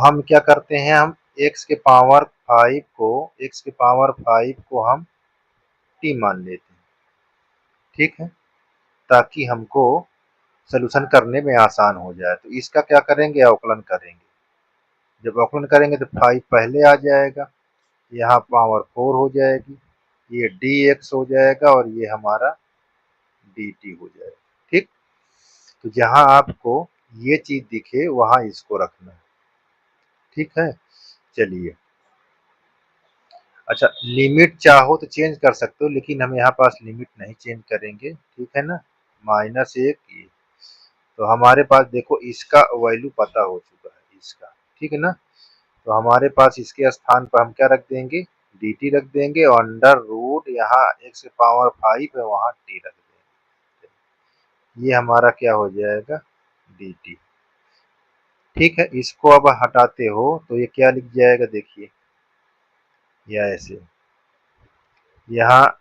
हम क्या करते हैं, हम x के पावर 5 को हम t मान लेते हैं, ठीक है, ताकि हमको सॉल्यूशन करने में आसान हो जाए। तो इसका क्या करेंगे, अवकलन करेंगे। जब अवकलन करेंगे तो 5 पहले आ जाएगा, यहाँ पावर 4 हो जाएगी, ये dx हो जाएगा और ये हमारा dt हो जाएगा, ठीक। तो जहां आपको ये चीज दिखे वहां इसको रखना है, ठीक है। चलिए, अच्छा, लिमिट चाहो तो चेंज कर सकते हो, लेकिन हम यहाँ पास लिमिट नहीं चेंज करेंगे, ठीक है ना। -1 ये, तो हमारे पास देखो इसका वैल्यू पता हो चुका है इसका, ठीक है ना। तो हमारे पास इसके स्थान पर हम क्या रख देंगे, dt रख देंगे, और अंडर रूट यहाँ x के पावर 5 है वहां t रख देंगे। ये हमारा क्या हो जाएगा, dt, ठीक है। इसको अब हटाते हो तो ये क्या लिख जाएगा, देखिए, या ऐसे, यहाँ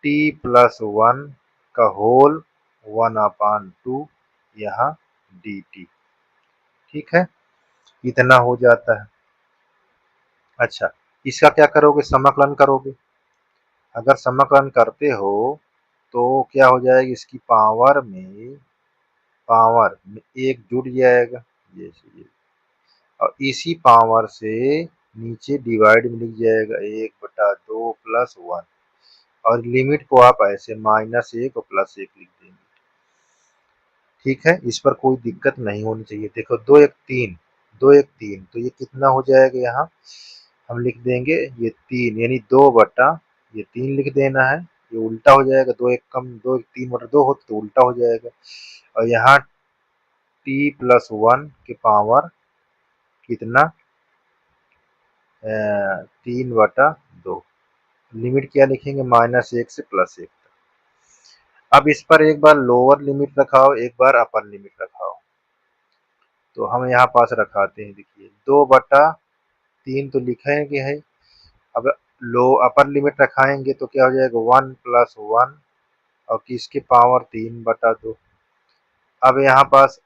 t+1 का होल 1/2 यहाँ dt, ठीक है, इतना हो जाता है। अच्छा, इसका क्या करोगे, समाकलन करोगे। अगर समाकलन करते हो तो क्या हो जाएगा, इसकी पावर में एक जुड़ जाएगा, ये, और इसी पावर से नीचे डिवाइड में लिख जाएगा 1/2 + 1, और लिमिट को आप ऐसे -1 और +1 लिख देंगे, ठीक है। इस पर कोई दिक्कत नहीं होनी चाहिए। देखो 2 1 3 तो ये कितना हो जाएगा, यहाँ हम लिख देंगे ये 3, यानी 2/3 लिख देना है। ये उल्टा हो जाएगा, 2 1 3/2 हो तो उल्टा हो जाएगा। और यहाँ t+1 के पावर कितना, 3/2, लिमिट क्या लिखेंगे, -1 से +1 तक। अब इस पर एक बार लोअर लिमिट रखाओ, एक बार अपर लिमिट रखाओ। तो हम यहाँ पास रखाते हैं, देखिए 2/3 तो लिखेंगे है। अब लो अपर लिमिट रखाएंगे तो क्या हो जाएगा, 1+1, और किसके पावर 3/2। अब यहाँ पास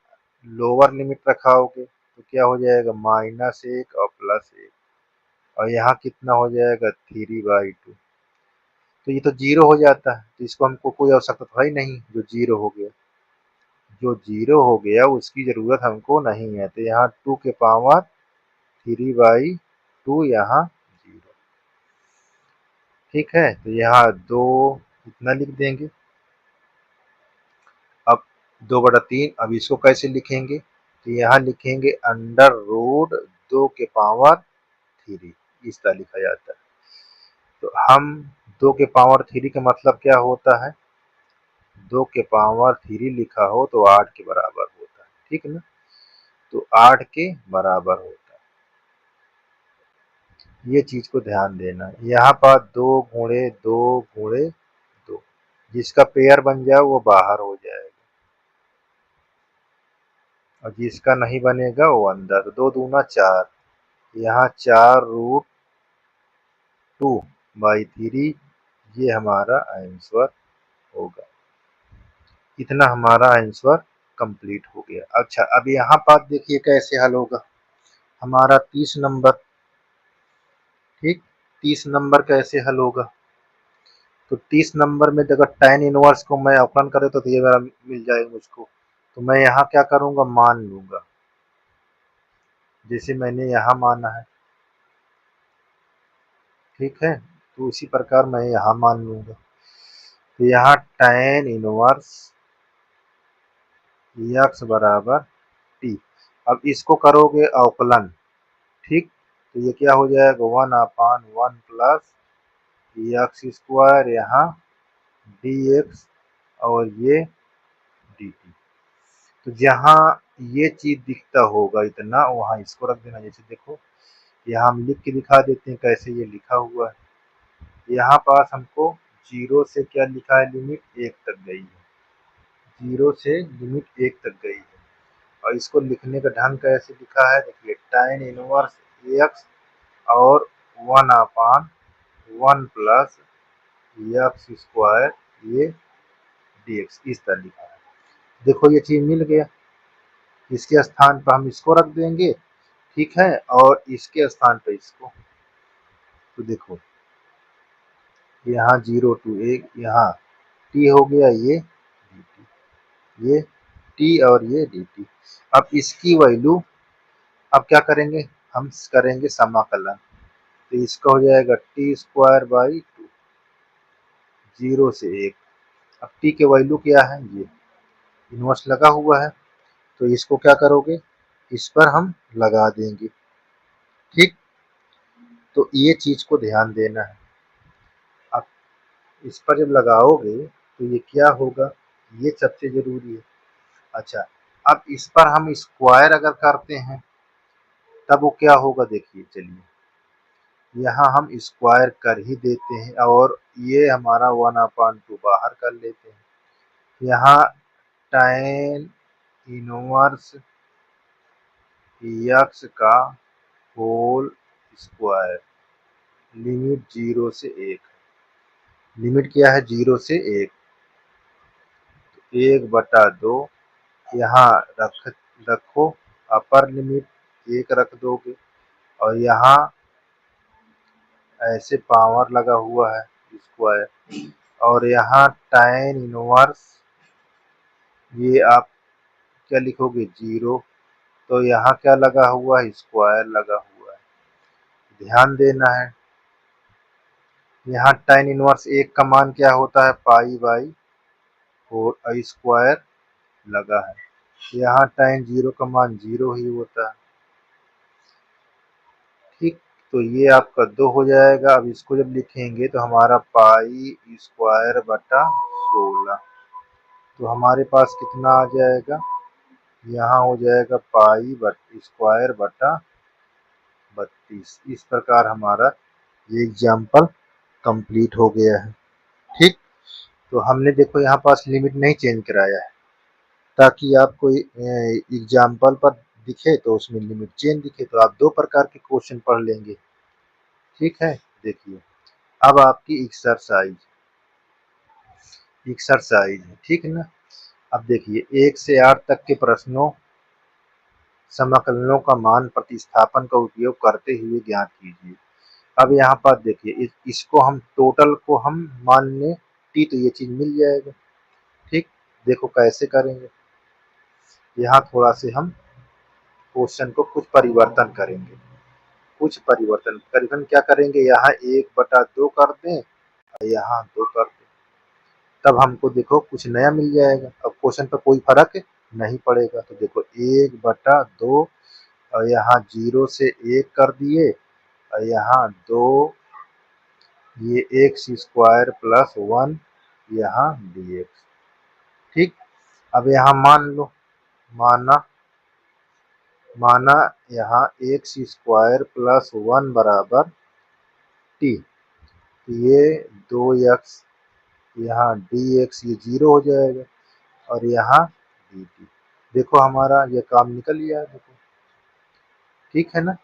लोअर लिमिट रखाओगे तो क्या हो जाएगा, -1 और +1, और यहाँ कितना हो जाएगा, 3/2। तो ये तो जीरो हो जाता है, तो इसको हमको कोई आवश्यकता तो है ही नहीं, जो जीरो हो गया, जो जीरो हो गया उसकी जरूरत हमको नहीं है। तो यहाँ 2 के पावर 3/2 यहाँ जीरो, ठीक है। तो यहाँ 2 इतना लिख देंगे। अब 2/3, अब इसको कैसे लिखेंगे, तो यहाँ लिखेंगे अंडर रूट 2 के पावर 3, इस तरह लिखा जाता है। तो हम 2 के पावर 3 का मतलब क्या होता है, 2 के पावर 3 लिखा हो तो 8 के बराबर होता है, ठीक है ना। तो 8 के बराबर होता है, ये चीज को ध्यान देना। यहाँ पर 2 × 2 × 2, जिसका पेयर बन जाए वो बाहर हो जाएगा, और जिसका नहीं बनेगा वो अंदर। तो 2 दूना 4, यहाँ 4√2/3, ये हमारा आंसर होगा। इतना हमारा आंसर कंप्लीट हो गया। अच्छा, अब यहाँ पर देखिए कैसे हल होगा, हमारा 30 नंबर, ठीक, 30 नंबर कैसे हल होगा। तो 30 नंबर में अगर tan इनवर्स को मैं अवकलन करे तो ये मेरा मिल जाएगा मुझको। तो मैं यहाँ क्या करूँगा, मान लूँगा, जैसे मैंने यहाँ माना है, ठीक है। तो उसी प्रकार मैं यहाँ मान लूँगा। तो यहाँ tan इनवर्स x बराबर t। अब इसको करोगे अवकलन, ठीक, तो ये क्या हो जाएगा, 1/1 + x², यहाँ dx, और ये dt। तो जहाँ ये चीज दिखता होगा इतना, वहां इसको रख देना। जैसे देखो, यहाँ हम लिख के दिखा देते हैं कैसे ये लिखा हुआ है। यहाँ पास हमको 0 से क्या लिखा है, लिमिट 1 तक गई है, 0 से लिमिट 1 तक गई है। और इसको लिखने का ढंग कैसे लिखा है, देखिए tan इनवर्स x और 1/1 + x², ये dx, इस तरह लिखा है। देखो ये चीज मिल गया, इसके स्थान पर हम इसको रख देंगे, ठीक है। और इसके स्थान पे इसको, तो देखो यहाँ 0 to 1, यहाँ t हो गया ये dt, ये t और ये dt। अब इसकी वैल्यू अब क्या करेंगे, हम करेंगे समाकलन, तो इसका हो जाएगा t² 2, 0 से 1। अब t के वैल्यू क्या है, ये इनवर्स लगा हुआ है, तो इसको क्या करोगे, इस पर हम लगा देंगे। ठीक, तो ये चीज को ध्यान देना है। अब इस पर जब लगाओगे तो ये क्या होगा, ये सबसे जरूरी है। अच्छा, अब इस पर हम स्क्वायर अगर करते हैं तब वो क्या होगा, देखिए चलिए यहाँ हम स्क्वायर कर ही देते हैं और ये हमारा 1/2 बाहर कर लेते हैं। यहाँ tan इनवर्स x का होल स्क्वायर, लिमिट 0 से 1, लिमिट क्या है 0 से 1, 1/2 यहाँ रखो, अपर लिमिट 1 रख दोगे और यहाँ ऐसे पावर लगा हुआ है स्क्वायर, और यहाँ tan इनवर्स, ये आप क्या लिखोगे 0, तो यहाँ क्या लगा हुआ है, स्क्वायर लगा हुआ है। ध्यान देना है, यहाँ tan इनवर्स 1 का मान क्या होता है, π/4 स्क्वायर लगा है, यहाँ tan 0 का मान 0 ही होता है। ठीक, तो ये आपका 2 हो जाएगा। अब इसको जब लिखेंगे तो हमारा π² 16, तो हमारे पास कितना आ जाएगा, यहाँ हो जाएगा π²/32। इस प्रकार हमारा ये एग्जाम्पल कंप्लीट हो गया है। ठीक, तो हमने देखो यहाँ पास लिमिट नहीं चेंज कराया है, ताकि आपको एग्जाम्पल पर दिखे तो उसमें लिमिट चेंज दिखे, तो आप 2 प्रकार के क्वेश्चन पढ़ लेंगे। ठीक है, देखिए अब आपकी एक्सरसाइज है, ठीक है ना। अब देखिए 1 से 8 तक के प्रश्नों समाकलनों का मान प्रतिस्थापन का उपयोग करते हुए ज्ञात कीजिए। अब यहाँ पर देखिए इसको हम टोटल को हम मान लें टी, तो ये चीज मिल जाएगा। ठीक, देखो कैसे करेंगे, यहाँ थोड़ा से हम क्वेश्चन को कुछ परिवर्तन करेंगे, कुछ परिवर्तन क्या करेंगे, यहाँ 1/2 कर दें और यहाँ 2 कर दें, तब हमको देखो कुछ नया मिल जाएगा। अब क्वेश्चन पर कोई फर्क नहीं पड़ेगा, तो देखो 1/2 और यहाँ 0 से 1 कर दिए और यहाँ 2, ये x² + 1 यहाँ dx। ठीक, अब यहाँ मान लो, माना यहाँ x² + 1 बराबर t, ये 2x, यहाँ dx ये 0 हो जाएगा और यहाँ dt। देखो हमारा ये काम निकल गया, देखो ठीक है ना,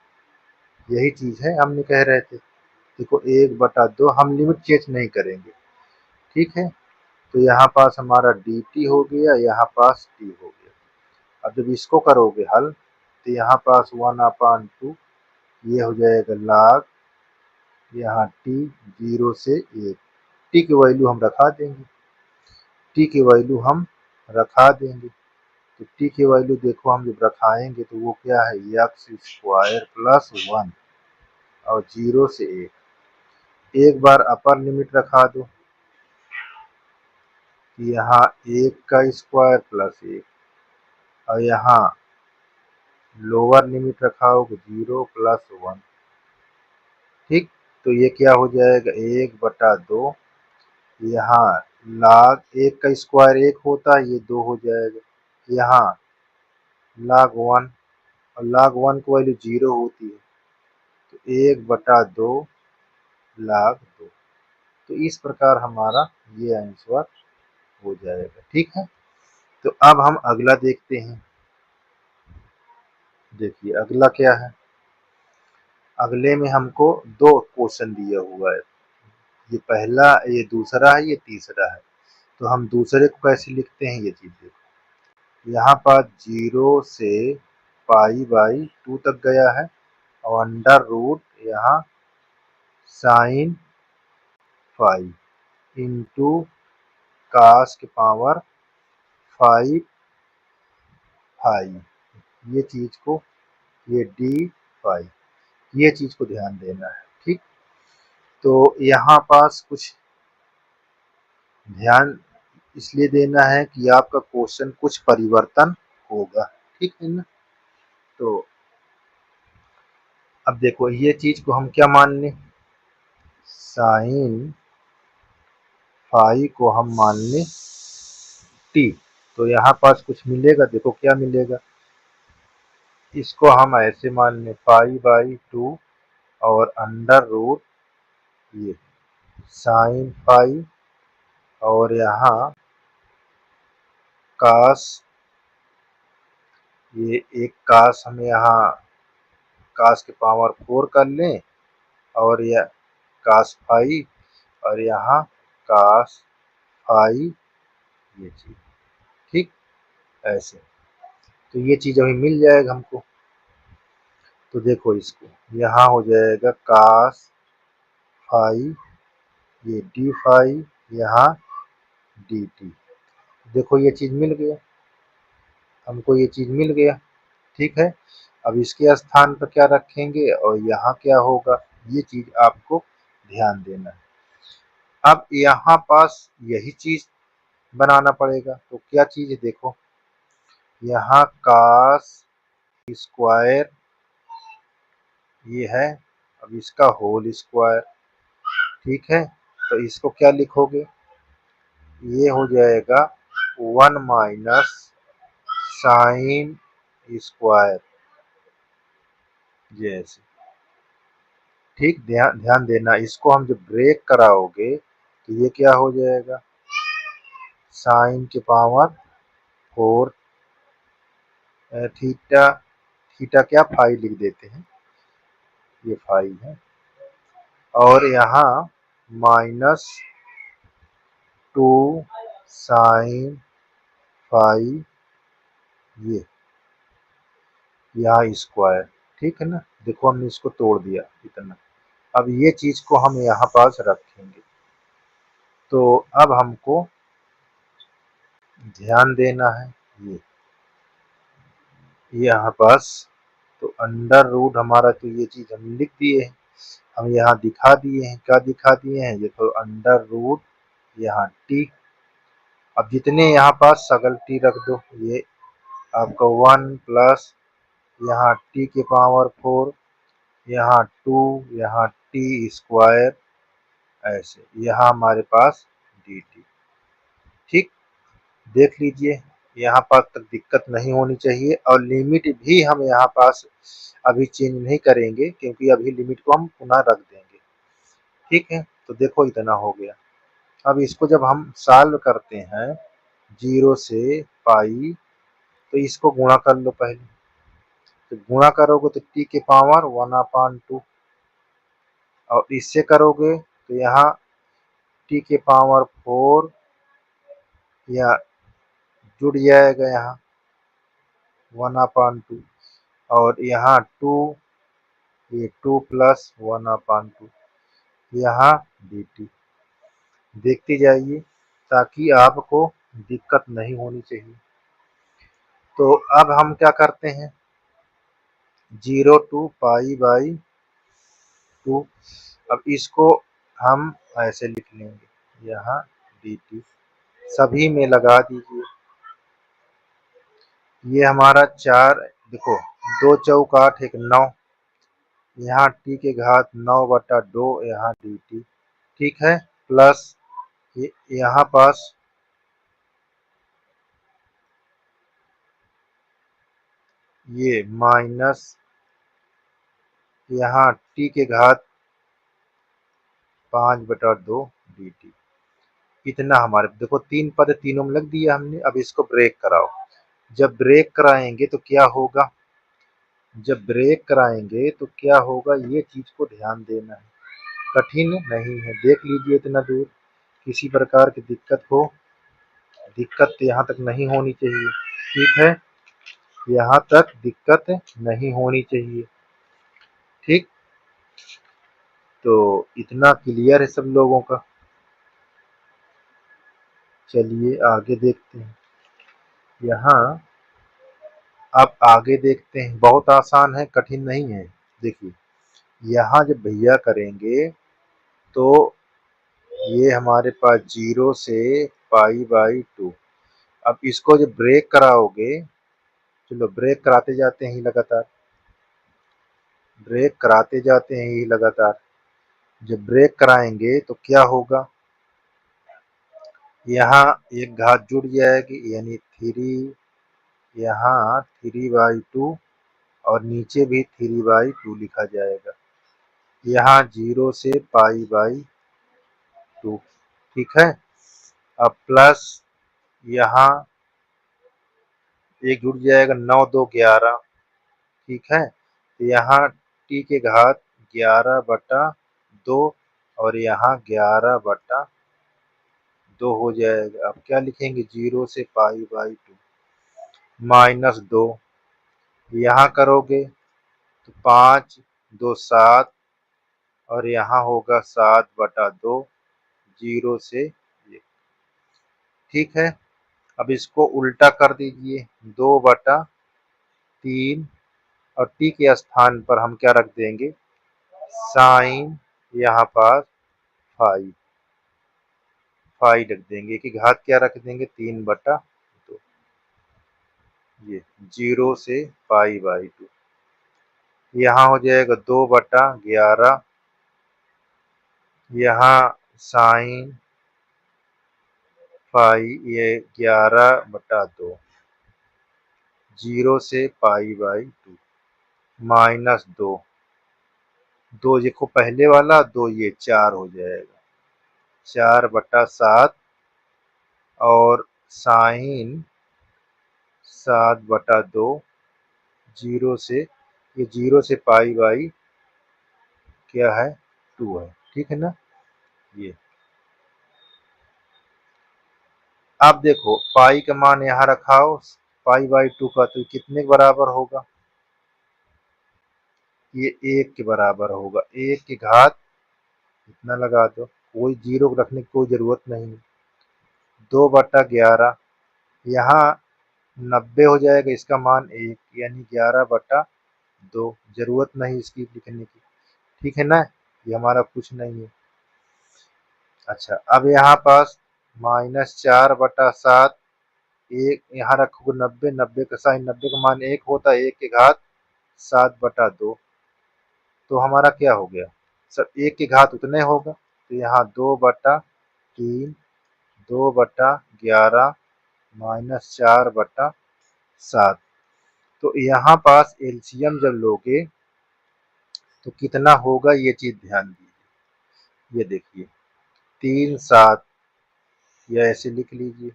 यही चीज है हमने कह रहे थे। देखो 1/2 हम लिमिट चेंज नहीं करेंगे, ठीक है, तो यहाँ पास हमारा dt हो गया, यहाँ पास t हो गया। अब जब इसको करोगे हल तो यहाँ पास 1/2 ये हो जाएगा log, यहाँ t 0 से 1, t की वैल्यू हम रखा देंगे, t की वैल्यू हम रखा देंगे, तो t की वैल्यू देखो हम जब रखाएंगे तो वो क्या है, x² + 1 और 0 से 1, एक बार अपर लिमिट रखा दो, यहाँ 1 का स्क्वायर प्लस 1 और यहाँ लोअर लिमिट रखाओगे 0 + 1। ठीक, तो ये क्या हो जाएगा 1/2, यहाँ log 1 का स्क्वायर 1 होता है, ये 2 हो जाएगा, यहाँ log 1 और log 1 की वैल्यू 0 होती है, तो 1/2 log 2। तो इस प्रकार हमारा ये आंसर हो जाएगा। ठीक है, तो अब हम अगला देखते हैं। देखिए अगला क्या है, अगले में हमको 2 क्वेश्चन दिया हुआ है, ये पहला, ये दूसरा है, ये तीसरा है। तो हम दूसरे को कैसे लिखते हैं, ये चीज देखो, यहाँ पर 0 से पाई बाई 2 तक गया है और अंडर रूट यहाँ साइन फाई इंटू कास के पावर 5 फाई, ये चीज को, ये डी फाई, ये चीज को ध्यान देना है। ठीक, तो यहाँ पास कुछ ध्यान इसलिए देना है कि आपका क्वेश्चन कुछ परिवर्तन होगा। ठीक है ना। तो अब देखो ये चीज को हम क्या मान लें, साइन फाई को हम मान लें टी। तो यहाँ पास कुछ मिलेगा, देखो क्या मिलेगा, इसको हम ऐसे मान लें पाई बाई 2 और अंडर रूट ये साइन फाई और यहाँ कास, ये एक कास हम यहाँ कास के पावर 4 कर लें और यह कास फाई और यहाँ कास फाई, ये चीज। ठीक, ऐसे तो ये चीज अभी मिल जाएगा हमको। तो देखो इसको यहाँ हो जाएगा कास फाई, ये डी फाई, यहाँ डी टी। देखो ये चीज मिल गया हमको, ये चीज मिल गया। ठीक है, अब इसके स्थान पर क्या रखेंगे और यहाँ क्या होगा, ये चीज आपको ध्यान देना है। अब यहाँ पास यही चीज बनाना पड़ेगा, तो क्या चीज है देखो, यहाँ कास स्क्वायर ये है, अब इसका होल स्क्वायर। ठीक है, तो इसको क्या लिखोगे, ये हो जाएगा 1 माइनस साइन स्क्वायर, जैसे। ठीक, ध्यान देना, इसको हम जब ब्रेक कराओगे तो ये क्या हो जाएगा, साइन के पावर 4 थीटा, थीटा क्या फाई लिख देते हैं, ये फाई है, और यहाँ माइनस 2 साइन फाई, ये यहाँ स्क्वायर। ठीक है ना, देखो हमने इसको तोड़ दिया इतना। अब ये चीज को हम यहाँ पास रखेंगे, तो अब हमको ध्यान देना है ये यहाँ पास, तो अंडर रूट हमारा, तो ये चीज हम लिख दिए हैं, हम यहाँ दिखा दिए हैं, क्या दिखा दिए हैं, ये तो अंडर रूट यहाँ टी। अब जितने यहाँ पास सगल टी रख दो, ये आपका 1 प्लस यहाँ टी के पावर 4, यहाँ 2, यहाँ टी स्क्वायर, ऐसे यहाँ हमारे पास डी टी। ठीक, देख लीजिए यहाँ पास तक दिक्कत नहीं होनी चाहिए, और लिमिट भी हम यहाँ पास अभी चेंज नहीं करेंगे क्योंकि अभी लिमिट को हम पुनः रख देंगे। ठीक है, तो देखो इतना हो गया। अब इसको जब हम सॉल्व करते हैं 0 से पाई, तो इसको गुणा कर लो पहले, तो गुणा करोगे तो टी के पावर 1/2, और इससे करोगे तो यहाँ टी के पावर 4 या जुड़ जाएगा यहाँ 1/2, और यहाँ 2, ये 2 प्लस 1/2, यहाँ डी टी। देखते जाइए ताकि आपको दिक्कत नहीं होनी चाहिए। तो अब हम क्या करते हैं, 0 टू पाई बाई 2, अब इसको हम ऐसे लिख लेंगे, यहाँ डी टी सभी में लगा दीजिए। ये हमारा 4, देखो 2 चौक 8 1 9, यहाँ टी के घात 9/2 यहाँ डी टी। ठीक है, प्लस यहाँ पास ये माइनस यहाँ टी के घात 5/2 डी टी। इतना हमारे देखो 3 पद तीनों में लग दिया हमने। अब इसको ब्रेक कराओ, जब ब्रेक कराएंगे तो क्या होगा, जब ब्रेक कराएंगे तो क्या होगा, ये चीज को ध्यान देना है, कठिन नहीं है। देख लीजिए इतना दूर, किसी प्रकार की दिक्कत हो, दिक्कत यहाँ तक नहीं होनी चाहिए। ठीक है, यहाँ तक दिक्कत नहीं होनी चाहिए। ठीक, तो इतना क्लियर है सब लोगों का। चलिए आगे देखते हैं। यहाँ अब आगे देखते हैं, बहुत आसान है, कठिन नहीं है। देखिए यहाँ जब भैया करेंगे तो ये हमारे पास 0 से π/2। अब इसको जब ब्रेक कराओगे, चलो ब्रेक कराते जाते हैं लगातार, ब्रेक कराते जाते हैं ही लगातार। जब ब्रेक कराएंगे तो क्या होगा, यहाँ एक घात जुड़ जाएगी, यानी 3, यहाँ 3/2 और नीचे भी 3/2 लिखा जाएगा। यहाँ 0 से π/2। ठीक है, अब प्लस यहाँ एक जुड़ जाएगा, 9 2 11। ठीक है, तो यहाँ t के घात 11/2 और यहाँ 11/2 हो जाएगा। अब क्या लिखेंगे, 0 से π/2 -2। यहाँ करोगे तो 5 2 7 और यहाँ होगा 7/2, 0 से 1। ठीक है, अब इसको उल्टा कर दीजिए, 2/3 और t के स्थान पर हम क्या रख देंगे, साइन यहाँ पास 5 रख देंगे, कि घात क्या रख देंगे, 3/2। ये 0 से π/2। यहाँ हो जाएगा 2/11, यहाँ साइन 5, ये 11/2, 0 से π/2 -2। 2 देखो पहले वाला, 2 ये 4 हो जाएगा, 4/7 और साइन 7/2, 0 से, ये 0 से π/, क्या है, 2 है। ठीक है ना। ये अब देखो पाई का मान यहाँ रखाओ, π/2 का, तो कितने के बराबर होगा, ये 1 के बराबर होगा। 1 की घात इतना लगा दो, कोई जीरो रखने की कोई जरूरत नहीं। 2/11, यहाँ 90 हो जाएगा, इसका मान 1, यानी 11/2, जरूरत नहीं इसकी लिखने की। ठीक है ना, ये हमारा कुछ नहीं है। अच्छा, अब यहाँ पास -4/7, एक यहाँ रखोगे 90, 90 का साइन, 90 का मान 1 होता है, 1 की घात 7/2, तो हमारा क्या हो गया, सब 1 की घात उतने होगा, तो यहाँ 2/3, 2/11 -4/7। तो यहाँ पास एलसीएम जब लोगे तो कितना होगा, ये चीज ध्यान दीजिए। ये देखिए 3 7, या ऐसे लिख लीजिए,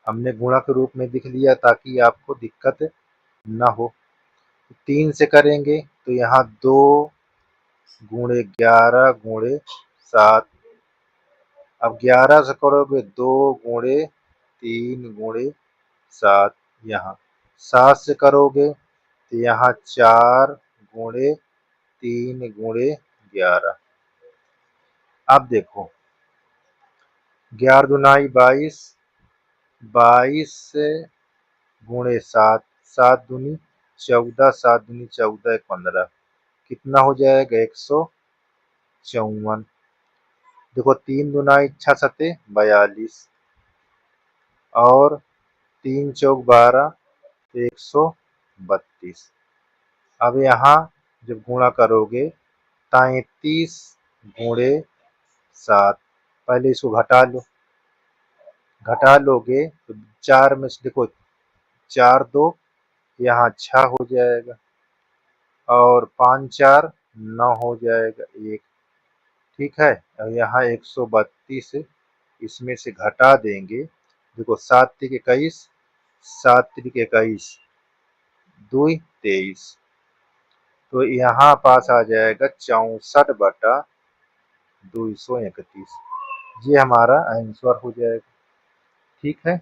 हमने गुणा के रूप में लिख लिया ताकि आपको दिक्कत ना हो। 3 से करेंगे तो यहाँ 2 गुणे 11 गुणे 7। अब 11 से करोगे 2 गुणे 3 गुणे 7, यहाँ 7 से करोगे तो यहाँ 4 गुणे 3 गुणे 11। अब देखो 11 दूनाई 22, 22 से गुणे 7, 7 दूनी 14, 7 दूनी 14, 15, कितना हो जाएगा, 154। देखो 3 दूनाई 6 सते 42 और 3 चौक 12, 132। अब यहाँ जब गुणा करोगे 33 गुणे 7, पहले इसको घटा लो, घटा लोगे तो 4 में से देखो 4 2, यहाँ 6 हो जाएगा और 5 4 9 हो जाएगा 1। ठीक है, और यहाँ 132 इसमें से घटा देंगे, देखो 7 3 21, 7 3 21, 2 23, तो यहाँ पास आ जाएगा 64/231। ये हमारा आंसर हो जाएगा। ठीक है,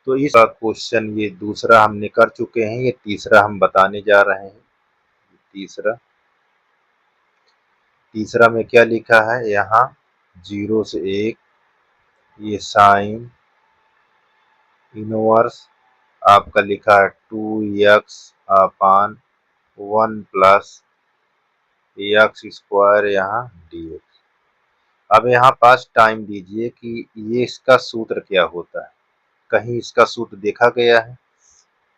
तो इस क्वेश्चन ये दूसरा हमने कर चुके हैं, ये तीसरा हम बताने जा रहे हैं। तीसरा में क्या लिखा है यहाँ 0 से 1, ये साइन इनवर्स आपका लिखा है 2x अपान 1 प्लस एक्स स्क्वायर यहाँ dx। अब यहाँ पास टाइम दीजिए कि ये इसका सूत्र क्या होता है, कहीं इसका सूत्र देखा गया है?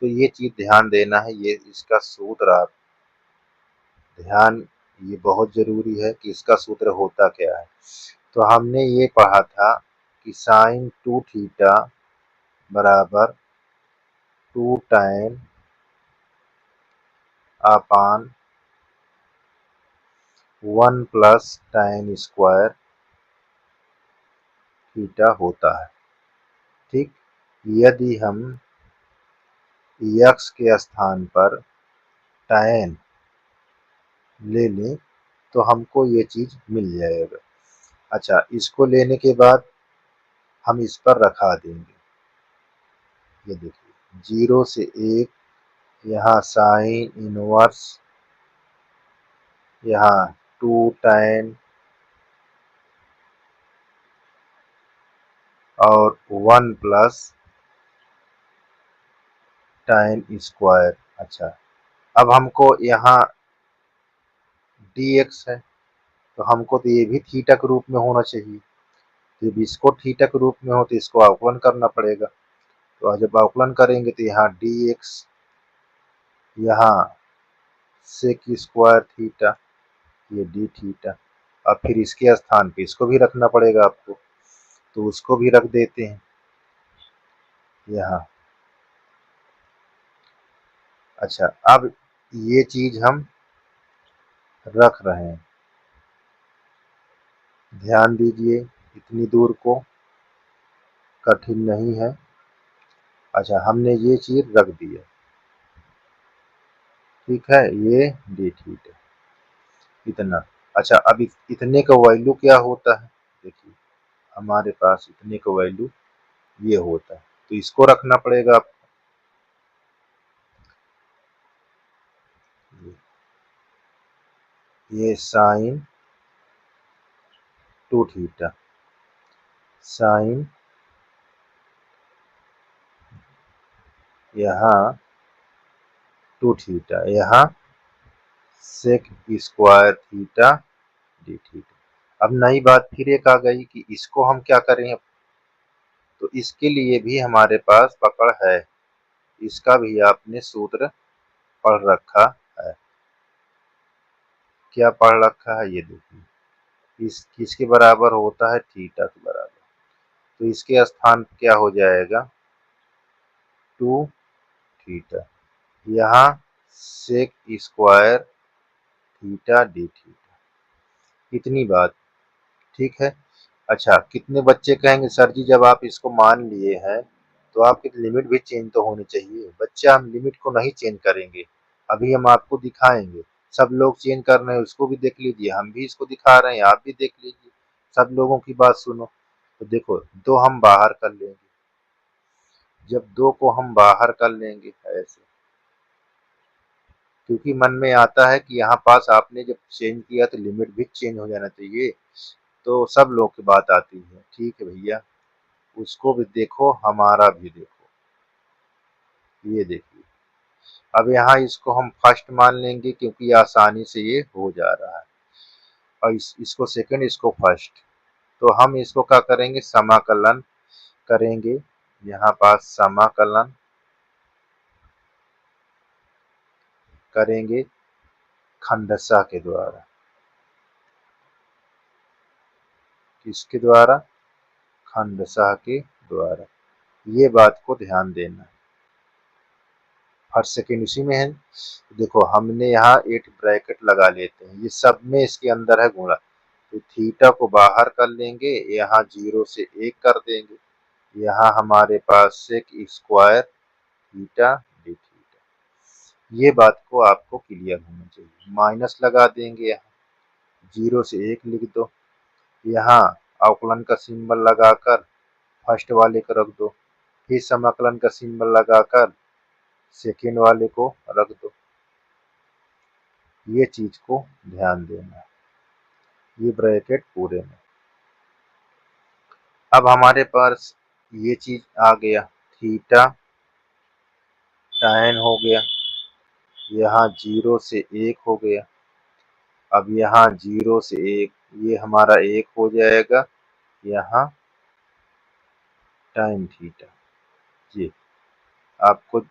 तो ये चीज ध्यान देना है, ये इसका सूत्र आप ध्यान, ये बहुत जरूरी है कि इसका सूत्र होता क्या है। तो हमने ये पढ़ा था कि साइन 2 थीटा बराबर 2 tan अपान 1 प्लस tan स्क्वायर थीटा होता है। ठीक, यदि हम x के स्थान पर tan ले लें तो हमको ये चीज मिल जाएगा। अच्छा, इसको लेने के बाद हम इस पर रखा देंगे, ये देखिए 0 से 1, यहाँ साइन इनवर्स, यहाँ 2 tan और 1 प्लस tan स्क्वायर। अच्छा, अब हमको यहाँ dx है, तो हमको तो ये भी थीटा के रूप में होना चाहिए। जब इसको थीटा के रूप में हो तो इसको अवकलन करना पड़ेगा। तो जब अवकलन करेंगे तो यहाँ dx, यहाँ सेक स्क्वायर थीटा, ये डी थीटा। अब फिर इसके स्थान पे इसको भी रखना पड़ेगा आपको, तो उसको भी रख देते हैं यहाँ। अच्छा, अब ये चीज हम रख रहे हैं, ध्यान दीजिए इतनी दूर को, कठिन नहीं है। अच्छा, हमने ये चीज रख दी है, ठीक है, ये डी थीटा इतना। अच्छा, अब इतने का वैल्यू क्या होता है, देखिए हमारे पास इतने का वैल्यू ये होता है, तो इसको रखना पड़ेगा आपको। ये साइन 2 थीटा, साइन यहाँ 2 थीटा, यहाँ sec square theta D theta. अब नई बात फिर एक आ गई कि इसको हम क्या करें, तो इसके लिए भी हमारे पास पकड़ है, इसका भी आपने सूत्र पढ़ रखा है। क्या पढ़ रखा है, ये देखिए इस किसके बराबर होता है, थीटा के बराबर। तो इसके स्थान क्या हो जाएगा 2 थीटा, यहाँ sec square theta D theta, इतनी बात, ठीक है। अच्छा, कितने बच्चे कहेंगे सर जी जब आप इसको मान लिए हैं तो आपकी लिमिट भी चेंज तो होनी चाहिए। बच्चे, हम लिमिट को नहीं चेंज करेंगे, अभी हम आपको दिखाएंगे। सब लोग चेंज कर रहे हैं, उसको भी देख लीजिए, हम भी इसको दिखा रहे हैं, आप भी देख लीजिए, सब लोगों की बात सुनो। तो देखो, दो हम बाहर कर लेंगे, जब दो को हम बाहर कर लेंगे ऐसे, क्योंकि मन में आता है कि यहाँ पास आपने जब चेंज किया तो लिमिट भी चेंज हो जाना चाहिए, तो सब लोग की बात आती है। ठीक है भैया, उसको भी देखो, हमारा भी देखो, ये देखिए। अब यहाँ इसको हम फर्स्ट मान लेंगे क्योंकि आसानी से ये हो जा रहा है, और इसको सेकंड, इसको फर्स्ट। तो हम इसको क्या करेंगे, समाकलन करेंगे, यहाँ पास समाकलन करेंगे खंडशः के द्वारा। किसके द्वारा, खंडशः के द्वारा। ये बात को ध्यान देना। फर्स्ट सेकंड उसी में है, देखो हमने यहाँ एक ब्रैकेट लगा लेते हैं, ये सब में इसके अंदर है गुणा, तो थीटा को बाहर कर लेंगे, यहाँ 0 से 1 कर देंगे, यहाँ हमारे पास sec square theta D theta. ये बात को आपको क्लियर होना चाहिए। माइनस लगा देंगे, यहाँ 0 से 1 लिख दो, यहाँ अवकलन का सिंबल लगाकर फर्स्ट वाले को रख दो, फिर समाकलन का सिंबल लगाकर सेकेंड वाले को रख दो। ये चीज को ध्यान देना। ये ब्रैकेट पूरे में। अब हमारे पास ये चीज आ गया, थीटा tan हो गया, यहाँ 0 से 1 हो गया। अब यहाँ 0 से 1, ये हमारा 1 हो जाएगा, यहाँ tan थीटा। ये आपको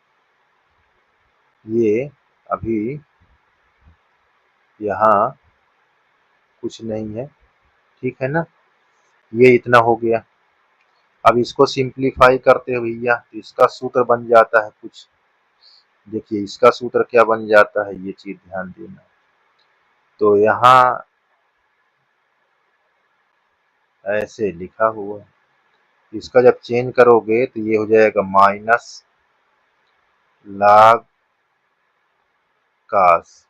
ये अभी यहाँ कुछ नहीं है, ठीक है ना। ये इतना हो गया। अब इसको सिंप्लीफाई करते हो भैया तो इसका सूत्र बन जाता है कुछ। देखिए इसका सूत्र क्या बन जाता है, ये चीज ध्यान देना। तो यहाँ ऐसे लिखा हुआ है, इसका जब चेंज करोगे तो ये हो जाएगा माइनस log cos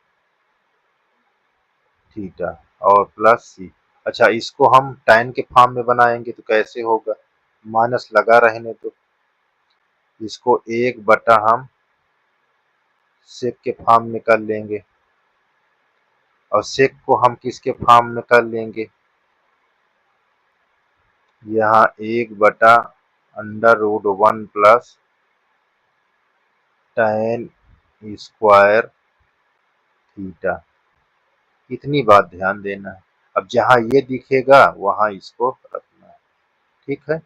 थीटा और प्लस सी। अच्छा, इसको हम tan के फॉर्म में बनाएंगे तो कैसे होगा, माइनस लगा रहने तो इसको 1 बटा हम सेक के फॉर्म में कर लेंगे, और सेक को हम किसके फॉर्म में कर लेंगे, यहाँ 1 बटा √1 प्लस tan स्क्वायर थीटा। इतनी बात ध्यान देना है। अब जहाँ ये दिखेगा वहां इसको रखना है, ठीक है।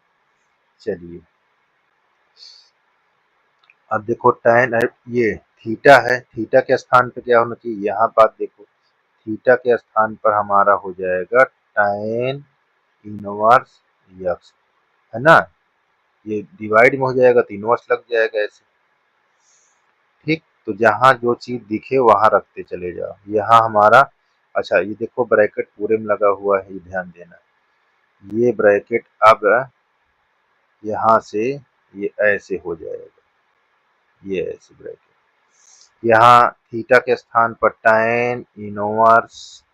चलिए अब देखो tan ये थीटा है, थीटा के स्थान पे क्या होना चाहिए, यहाँ बात देखो, थीटा के स्थान पर हमारा हो जाएगा tan इनवर्स x, है ना। ये डिवाइड में हो जाएगा तो इनवर्स लग जाएगा ऐसे, ठीक। तो जहाँ जो चीज दिखे वहां रखते चले जाओ। यहाँ हमारा, अच्छा ये देखो ब्रैकेट पूरे में लगा हुआ है, ये ध्यान देना। ये ब्रैकेट अब यहाँ से ये ऐसे हो जाएगा, ये ऐसे ब्रैकेट, यहाँ थीटा के स्थान पर tan इनवर्स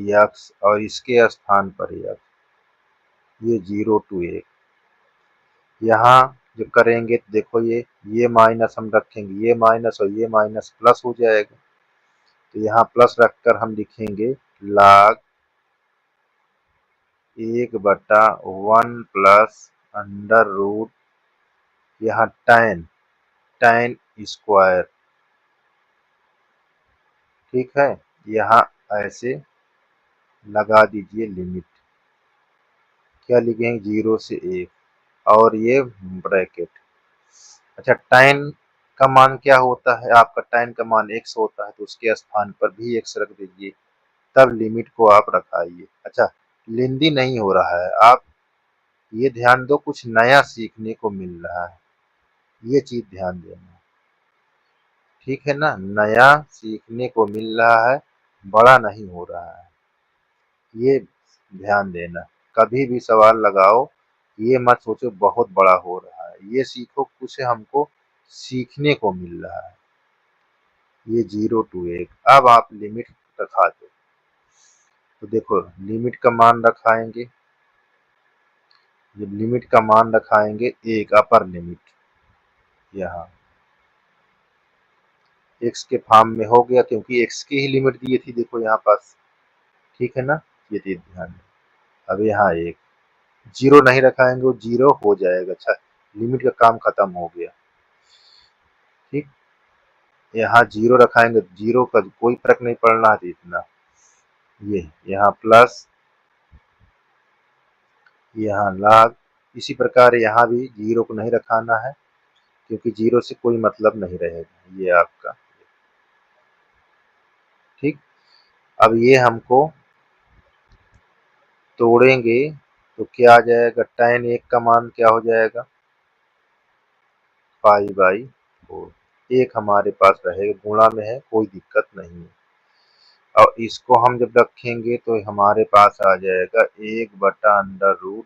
x और इसके स्थान पर x, ये 0 to 1। यहाँ जब करेंगे तो देखो ये माइनस हम रखेंगे, ये माइनस और ये माइनस प्लस हो जाएगा। तो यहाँ प्लस रखकर हम लिखेंगे log 1 बटा 1 प्लस अंडर रूट, यहाँ tan स्क्वायर, ठीक है। यहाँ ऐसे लगा दीजिए लिमिट, क्या लिखेंगे 0 से 1 और ये ब्रैकेट। अच्छा, tan का मान क्या होता है आपका, tan का मान x होता है, तो उसके स्थान पर भी x रख दीजिए, तब लिमिट को आप रखाइए। अच्छा, लेंदी नहीं हो रहा है, आप ये ध्यान दो कुछ नया सीखने को मिल रहा है, ये चीज ध्यान देना, ठीक है ना। नया सीखने को मिल रहा है, बड़ा नहीं हो रहा है, ये ध्यान देना। कभी भी सवाल लगाओ ये मत सोचो बहुत बड़ा हो रहा है, ये सीखो कुछ हमको सीखने को मिल रहा है। ये 0 to 1, अब आप लिमिट रखा दो। तो देखो लिमिट का मान रखाएंगे, जब लिमिट का मान रखाएंगे एक अपर लिमिट, यहाँ x के फॉर्म में हो गया, क्योंकि x की ही लिमिट दी थी, देखो यहाँ पास, ठीक है ना। ये चीज ध्यान दें। अब यहाँ एक 0 नहीं रखाएंगे, वो 0 हो जाएगा। अच्छा, लिमिट का काम खत्म हो गया, ठीक। यहाँ 0 रखाएंगे, 0 का कोई फर्क नहीं पड़ना है इतना। ये यहाँ प्लस, यहाँ log, इसी प्रकार यहाँ भी 0 को नहीं रखाना है, क्योंकि 0 से कोई मतलब नहीं रहेगा ये आपका, ठीक। अब ये हमको तोड़ेंगे तो क्या आ जाएगा, tan 1 का मान क्या हो जाएगा, π/4। एक हमारे पास रहेगा, गुणा में है कोई दिक्कत नहीं है। और इसको हम जब रखेंगे तो हमारे पास आ जाएगा 1 बटा √2,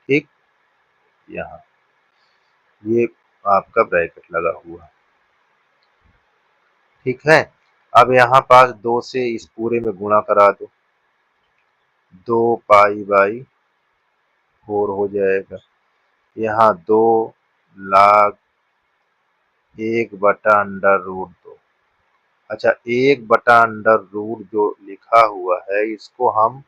ठीक। यहाँ ये आपका ब्रैकेट लगा हुआ, ठीक है। अब यहाँ पास 2 से इस पूरे में गुणा करा दो, 2 π/4 हो जाएगा। यहाँ 2 log 1/√2। अच्छा, 1/√2 जो लिखा हुआ है इसको हम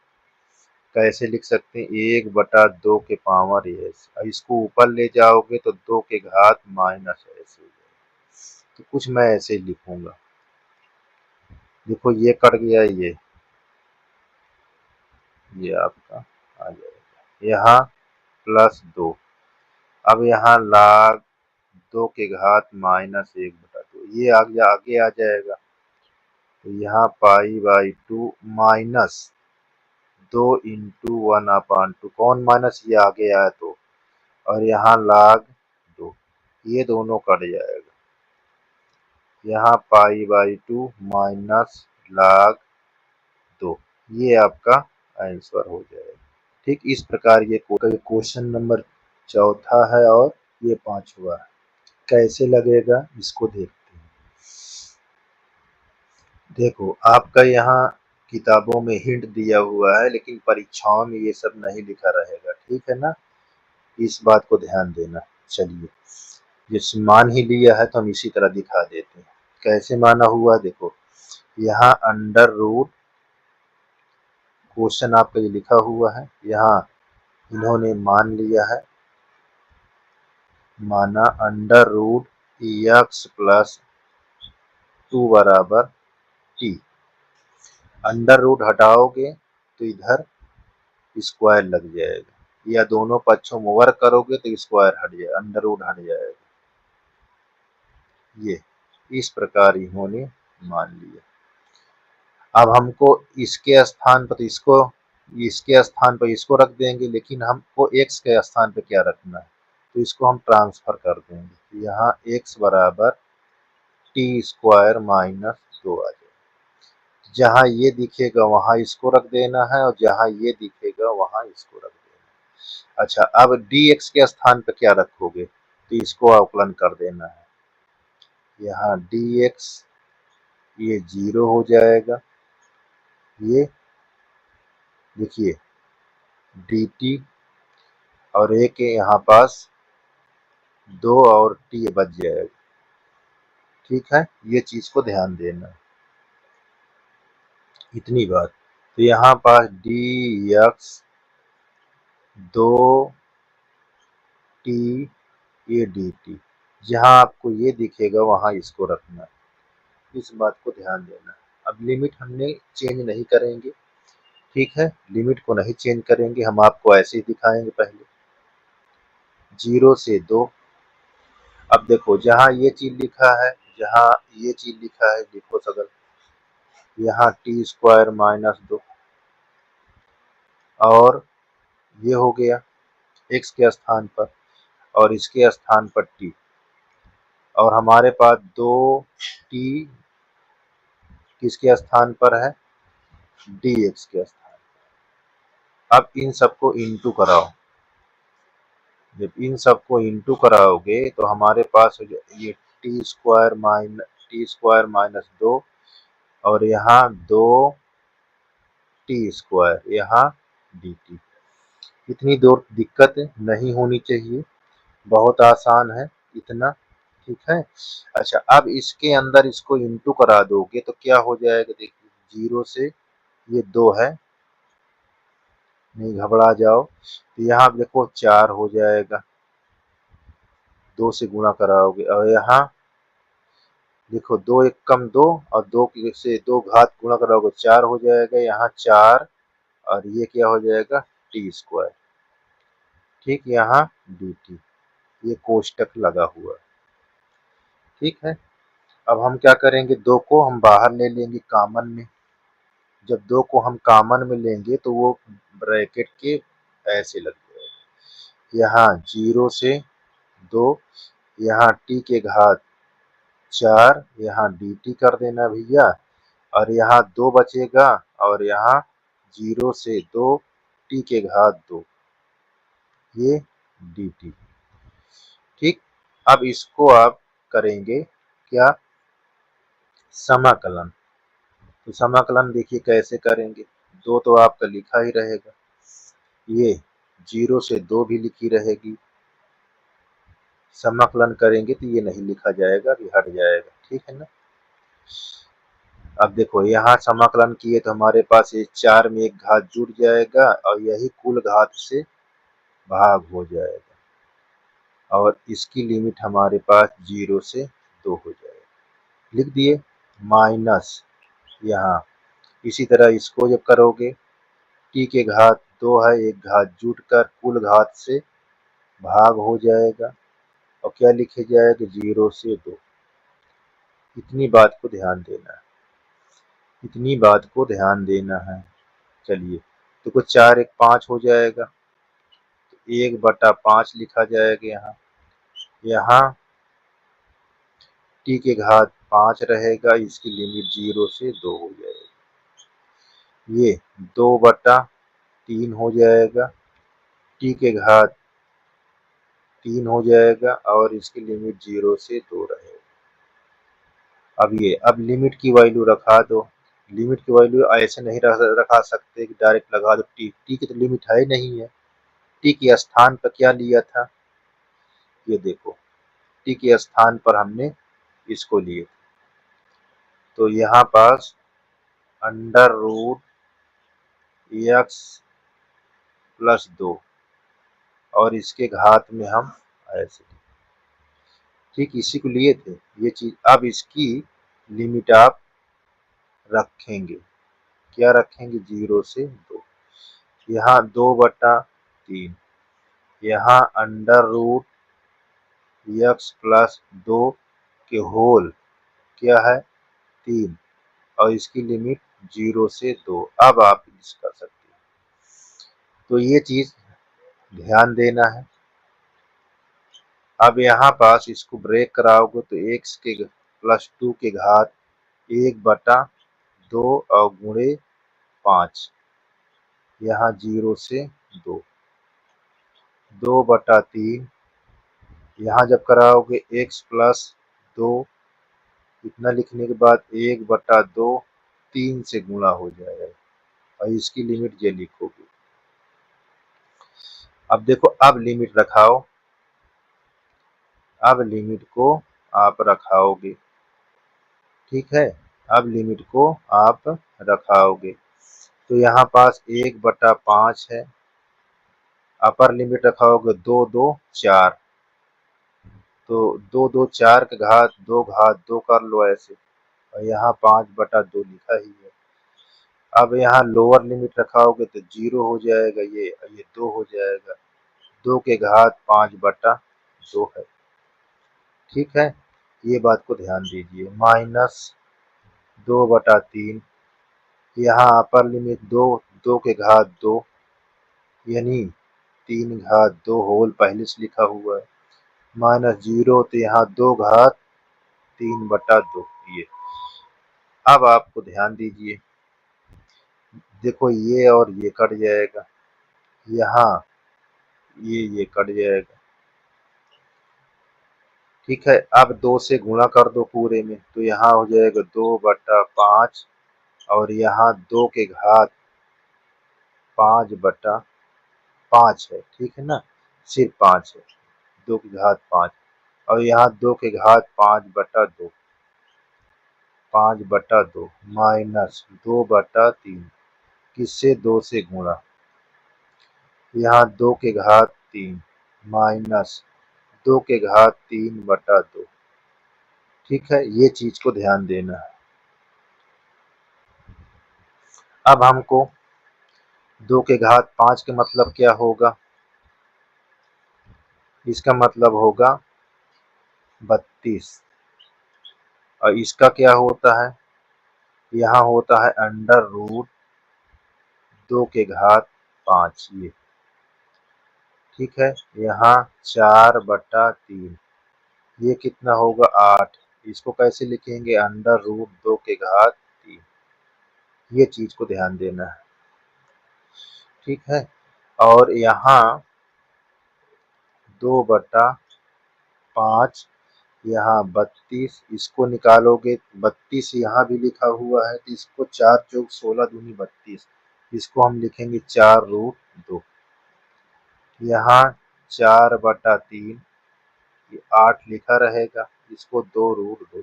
कैसे लिख सकते हैं? 1/2 के पावर एस, इसको ऊपर ले जाओगे तो 2 के घात माइनस एस हो जाएगा। तो कुछ मैं ऐसे ही लिखूंगा। देखो ये कट गया, ये आपका आ जाएगा। यहाँ +2। अब यहाँ log 2 के घात माइनस 1/2 ये आगे आ जाएगा। तो यहाँ π/2 माइनस 2 इंटू 1/2, कौन माइनस, ये आगे आया तो, और यहाँ log 2, ये दोनों कट जाएगा। यहाँ π/2 माइनस log 2, ये आपका आंसर हो जाएगा। ठीक इस प्रकार ये क्वेश्चन नंबर 4 है और ये 5वां है। कैसे लगेगा इसको देखते हैं। देखो आपका यहाँ किताबों में हिंट दिया हुआ है, लेकिन परीक्षाओं में ये सब नहीं लिखा रहेगा, ठीक है ना, इस बात को ध्यान देना। चलिए, जिस मान ही लिया है तो हम इसी तरह दिखा देते हैं। कैसे माना हुआ, देखो यहाँ अंडर रूट, क्वेश्चन आपका ये लिखा हुआ है, यहाँ इन्होंने मान लिया है, माना √x+2 बराबर t। अंडर रूट हटाओगे तो इधर स्क्वायर लग जाएगा, या दोनों पक्षों में वर्ग करोगे तो स्क्वायर हट जाएगा, अंडर रूट हट जाएगा। ये इस प्रकार इन्होंने मान लिया। अब हमको इसके स्थान पर इसके स्थान पर इसको रख देंगे, लेकिन हमको x के स्थान पर क्या रखना है, तो इसको हम ट्रांसफर कर देंगे। यहाँ x बराबर t² माइनस 2 आ जाएगा। जहाँ ये दिखेगा वहाँ इसको रख देना है, और जहाँ ये दिखेगा वहाँ इसको रख देना है। अच्छा, अब dx के स्थान पर क्या रखोगे, तो इसको अवकलन कर देना है। यहाँ dx ये 0 हो जाएगा, ये देखिए dt, और एक यहाँ पास 2 और t बच जाएगा। ठीक है, ये चीज को ध्यान देना, इतनी बात। तो यहाँ पास dx 2t ये dt, जहाँ आपको ये दिखेगा वहाँ इसको रखना है, इस बात को ध्यान देना। अब लिमिट हमने चेंज नहीं करेंगे, ठीक है, लिमिट को नहीं चेंज करेंगे, हम आपको ऐसे ही दिखाएंगे। पहले 0 से 2। अब देखो जहाँ ये चीज लिखा है, जहाँ ये चीज लिखा है, देखो सगल, यहाँ t² माइनस 2, और ये हो गया x के स्थान पर, और इसके स्थान पर t, और हमारे पास 2t किसके स्थान पर है, dx के स्थान। अब इन सबको इंटू कराओ, जब इन सबको इंटू कराओगे तो हमारे पास हो जाए ये t² माइनस 2, और यहाँ 2t², यहाँ dt। इतनी दूर दिक्कत नहीं होनी चाहिए, बहुत आसान है इतना, ठीक है। अच्छा, अब इसके अंदर इसको इंटू करा दोगे तो क्या हो जाएगा, देखिए 0 से ये 2 है, नहीं घबरा जाओ, तो यहाँ देखो 4 हो जाएगा, 2 से गुणा कराओगे, और यहाँ देखो 2 एक कम 2, और 2 से 2 घात गुणा कराओगे 4 हो जाएगा, यहाँ 4, और ये क्या हो जाएगा t², ठीक, यहाँ dt, ये कोष्टक लगा हुआ, ठीक है। अब हम क्या करेंगे, 2 को हम बाहर ले लेंगे कॉमन में। जब 2 को हम कॉमन में लेंगे तो वो ब्रैकेट के ऐसे लग जाएगा, यहाँ 0 से 2, यहाँ t के घात 4, यहाँ dt कर देना भैया, और यहाँ 2 बचेगा, और यहाँ 0 से 2 t के घात 2, ये dt। ठीक, अब इसको आप करेंगे क्या, समाकलन। तो समाकलन देखिए कैसे करेंगे, 2 तो आपका लिखा ही रहेगा, ये 0 से 2 भी लिखी रहेगी, समाकलन करेंगे तो ये नहीं लिखा जाएगा, ये हट जाएगा, ठीक है ना। अब देखो यहाँ समाकलन किए तो हमारे पास ये 4 में एक घात जुड़ जाएगा और यही कुल घात से भाग हो जाएगा और इसकी लिमिट हमारे पास 0 से 2 हो जाएगा। लिख दिए माइनस यहाँ। इसी तरह इसको जब करोगे t के घात 2 है, एक घात जुट कर कुल घात से भाग हो जाएगा और क्या लिखे जाएगा 0 से 2। इतनी बात को ध्यान देना है, इतनी बात को ध्यान देना है। चलिए तो कुछ 4 एक 5 हो जाएगा, तो 1/5 लिखा जाएगा। यहाँ यहाँ t के घात 5 रहेगा, इसकी लिमिट 0 से 2 हो जाएगी। ये 2/3 हो जाएगा, t के घात 3 हो जाएगा और इसकी लिमिट 0 से 2 रहेगा। अब लिमिट की वैल्यू रखा दो। लिमिट की वैल्यू ऐसे नहीं रखा सकते कि डायरेक्ट लगा दो टी की तो लिमिट है नहीं है। टी के स्थान पर क्या लिया था, ये देखो टी के स्थान पर हमने इसको लिए, तो यहाँ पास √x+2 और इसके घात में हम ऐसे ठीक इसी को लिए थे ये चीज। अब इसकी लिमिट आप रखेंगे, क्या रखेंगे 0 से 2। यहाँ 2/3, यहाँ √x+2 के होल क्या है 3 और इसकी लिमिट 0 से 2। अब आप इस कर सकते हैं, तो ये चीज ध्यान देना है। अब यहाँ पास इसको ब्रेक कराओगे तो x के +2 के घात 1/2 और गुणे 5, यहाँ 0 से 2, 2/3, यहाँ जब कराओगे x+2 इतना लिखने के बाद 1/2 3 से गुणा हो जाएगा और इसकी लिमिट ये लिखोगे। अब देखो अब लिमिट रखाओ, अब लिमिट को आप रखाओगे, ठीक है। अब लिमिट को आप रखाओगे तो यहाँ पास 1/5 है, अपर लिमिट रखाओगे 2 2 4, तो 2 2 4 के घात 2 कर लो ऐसे और यहाँ 5/2 लिखा ही है। अब यहाँ लोअर लिमिट रखाओगे तो 0 हो जाएगा, ये 2 हो जाएगा, 2 के घात 5/2 है, ठीक है। ये बात को ध्यान दीजिए। -2/3, यहाँ अपर लिमिट 2 2 के घात 2 यानी 3 घात 2 होल पहले से लिखा हुआ है, -0 तो यहाँ 2 घात 3/2 ये। अब आपको ध्यान दीजिए, देखो ये और ये कट जाएगा, यहाँ ये कट जाएगा, ठीक है। अब 2 से गुणा कर दो पूरे में तो यहाँ हो जाएगा 2/5 और यहाँ 2 के घात 5/5 है, ठीक है ना, सिर्फ 5 है, 2 की घात 5 और यहाँ 2 के घात 5/2, 5/2 -2/3 किससे 2 से गुणा, यहाँ 2 के घात 3 माइनस 2 के घात 3/2, ठीक है। ये चीज को ध्यान देना है। अब हमको 2 के घात 5 के मतलब क्या होगा, इसका मतलब होगा 32 और इसका क्या होता है, यहाँ होता है √2 के घात 5 ये, ठीक है। यहाँ 4/3, ये कितना होगा 8, इसको कैसे लिखेंगे √2 के घात 3। ये चीज को ध्यान देना है, ठीक है। और यहाँ 2/5, यहाँ 32, इसको निकालोगे 32 यहाँ भी लिखा हुआ है तो इसको 4 चौक 16 दूनी 32, इसको हम लिखेंगे 4√2, यहाँ 4/3 ये 8 लिखा रहेगा, इसको 2√2 लिखेंगे।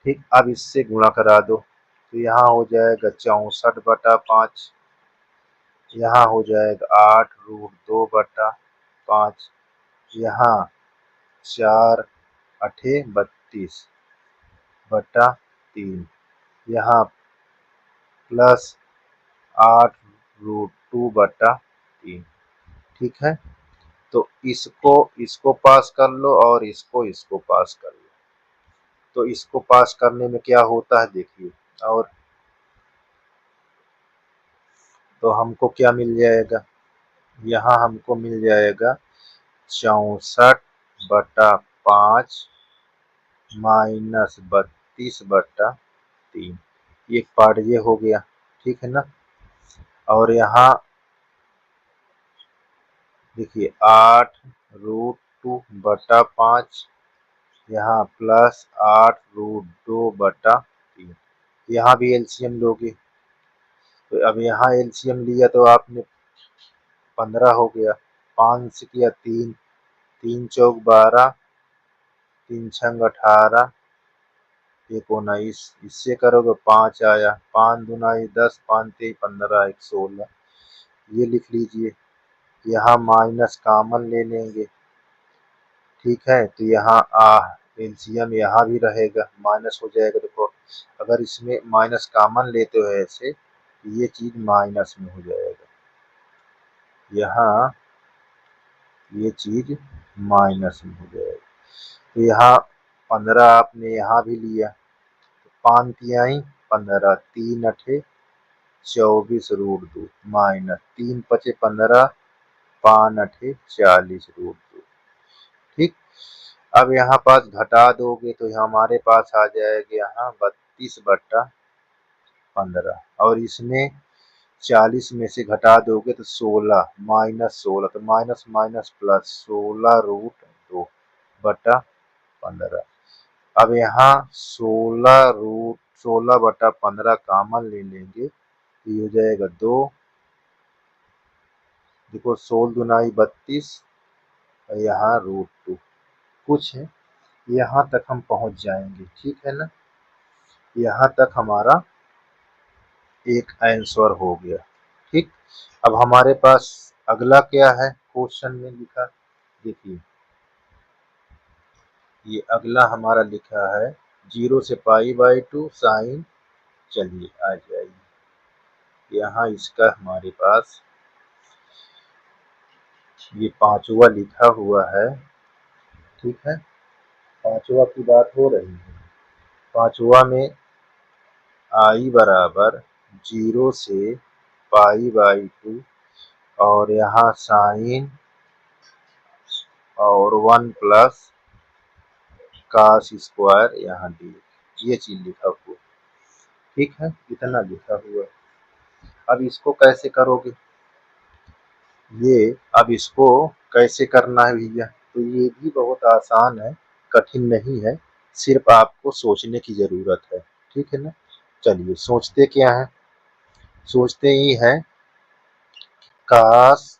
ठीक, अब इससे गुणा करा दो तो यहाँ हो जाएगा 64/5, यहाँ हो जाएगा 8√2/5, यहाँ 4×8 = 32/3, यहाँ प्लस 8√2/3। ठीक है, तो इसको पास कर लो और इसको पास कर लो। तो इसको पास करने में क्या होता है देखिए, और तो हमको क्या मिल जाएगा, यहाँ हमको मिल जाएगा 64/5 -32/3। एक पार्ट ये हो गया, ठीक है ना। और यहाँ देखिए 8√2/5, यहाँ प्लस 8√2/3। यहाँ भी एलसीएम लोगे, तो अब यहाँ एलसीएम लिया तो आपने 15 हो गया, 5 से किया 3, 3 चौक 12, 3 छंग 18, 1 19, इससे करोगे 5 आया, 5 दूनाई 10, 5 तेई 15, 1 16, ये लिख लीजिए। यहाँ माइनस कॉमन ले लेंगे, ठीक है, तो यहाँ एलसीएम यहाँ भी रहेगा, माइनस हो जाएगा। देखो अगर इसमें माइनस कॉमन लेते हो ऐसे, ये चीज माइनस में हो जाएगा, यहाँ ये चीज माइनस में हो जाएगा। तो यहाँ 15 आपने यहाँ भी लिया, 5 तिहाई 15, 3 अठे 24√2 माइनस 3 पचे 15, 5 अठे 40√2। ठीक, अब यहाँ पास घटा दोगे तो हमारे पास आ जाएगा यहाँ 32/15, और इसमें 40 में से घटा दोगे तो 16, -16, तो माइनस माइनस प्लस 16√2/15। अब यहाँ 16/15 कॉमन ले लेंगे, तो ये हो जाएगा 2, देखो 16 दूनाई 32, और यहाँ √2 कुछ है, यहाँ तक हम पहुंच जाएंगे। ठीक है ना, यहाँ तक हमारा एक आंसर हो गया। ठीक, अब हमारे पास अगला क्या है क्वेश्चन में लिखा, देखिए ये अगला हमारा लिखा है 0 से π/2 साइन, चलिए आ जाइए, यहाँ इसका हमारे पास ये 5वां लिखा हुआ है। ठीक है, 5वां की बात हो रही है, 5वां में i बराबर 0 से π/2, और यहाँ साइन और 1 प्लस cos स्क्वायर यहाँ डी, ये चीज लिखा हुआ। ठीक है, इतना लिखा हुआ। अब इसको कैसे करोगे, ये अब इसको कैसे करना है भैया, तो ये भी बहुत आसान है, कठिन नहीं है, सिर्फ आपको सोचने की जरूरत है। ठीक है ना, चलिए सोचते क्या है, सोचते ही है cos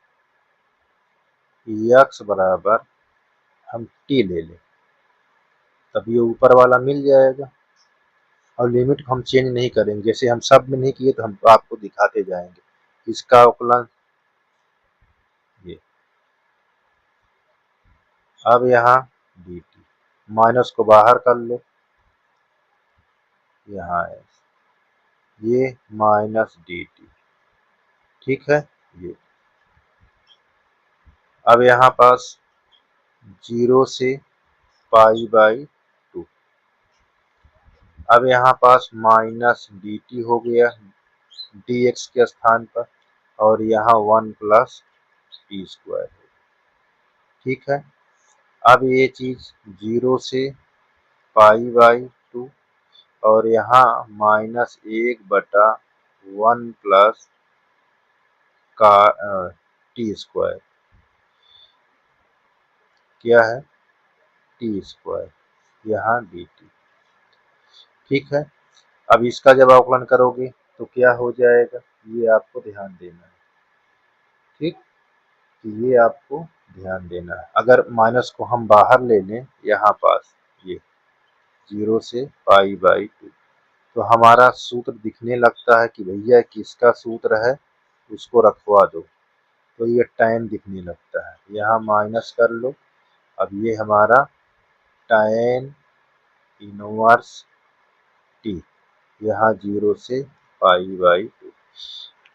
x बराबर हम t ले लें, तब ये ऊपर वाला मिल जाएगा, और लिमिट हम चेंज नहीं करेंगे, जैसे हम सब में नहीं किए तो हम आपको दिखाते जाएंगे। इसका अवकलन ये, अब यहाँ dt, माइनस को बाहर कर लो, यहाँ है ये माइनस dt। ठीक है, ये अब यहाँ पास 0 से π/2, अब यहाँ पास माइनस dt हो गया dx के स्थान पर, और यहाँ 1 प्लस टी स्क्वायर। ठीक है, अब ये चीज 0 से π/2, और यहाँ -1/1 प्लस का टी स्क्वायर, क्या है टी स्क्वायर, यहाँ dt। ठीक है, अब इसका जब अवकलन करोगे तो क्या हो जाएगा, ये आपको ध्यान देना है। ठीक, तो ये आपको ध्यान देना है। अगर माइनस को हम बाहर ले लें यहाँ पास, ये 0 से π/2, तो हमारा सूत्र दिखने लगता है कि भैया किसका सूत्र है, उसको रखवा दो, तो ये tan दिखने लगता है। यहाँ माइनस कर लो। अब ये हमारा tan इनवर्स t, यहाँ 0 से π/2।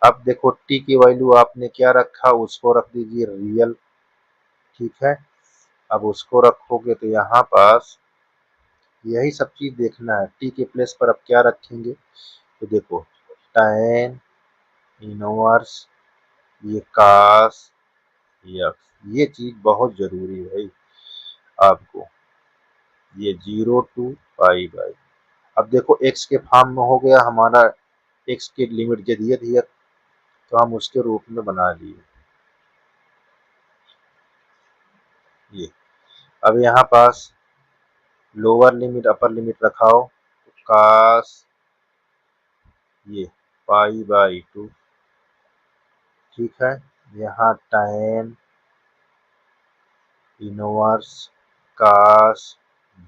अब देखो t की वैल्यू आपने क्या रखा, उसको रख दीजिए रियल, ठीक है। अब उसको रखोगे तो यहाँ पास यही सब चीज देखना है। टी के प्लेस पर अब क्या रखेंगे, तो देखो tan इनवर्स ये cos x, ये चीज बहुत जरूरी है भाई आपको, ये 0 to π/, अब देखो x के फॉर्म में हो गया हमारा, x की लिमिट यदि है तो हम उसके रूप में बना लिए ये। अब यहाँ पास लोअर लिमिट अपर लिमिट रखाओ, cos ये π/2, ठीक है। यहाँ tan इनवर्स cos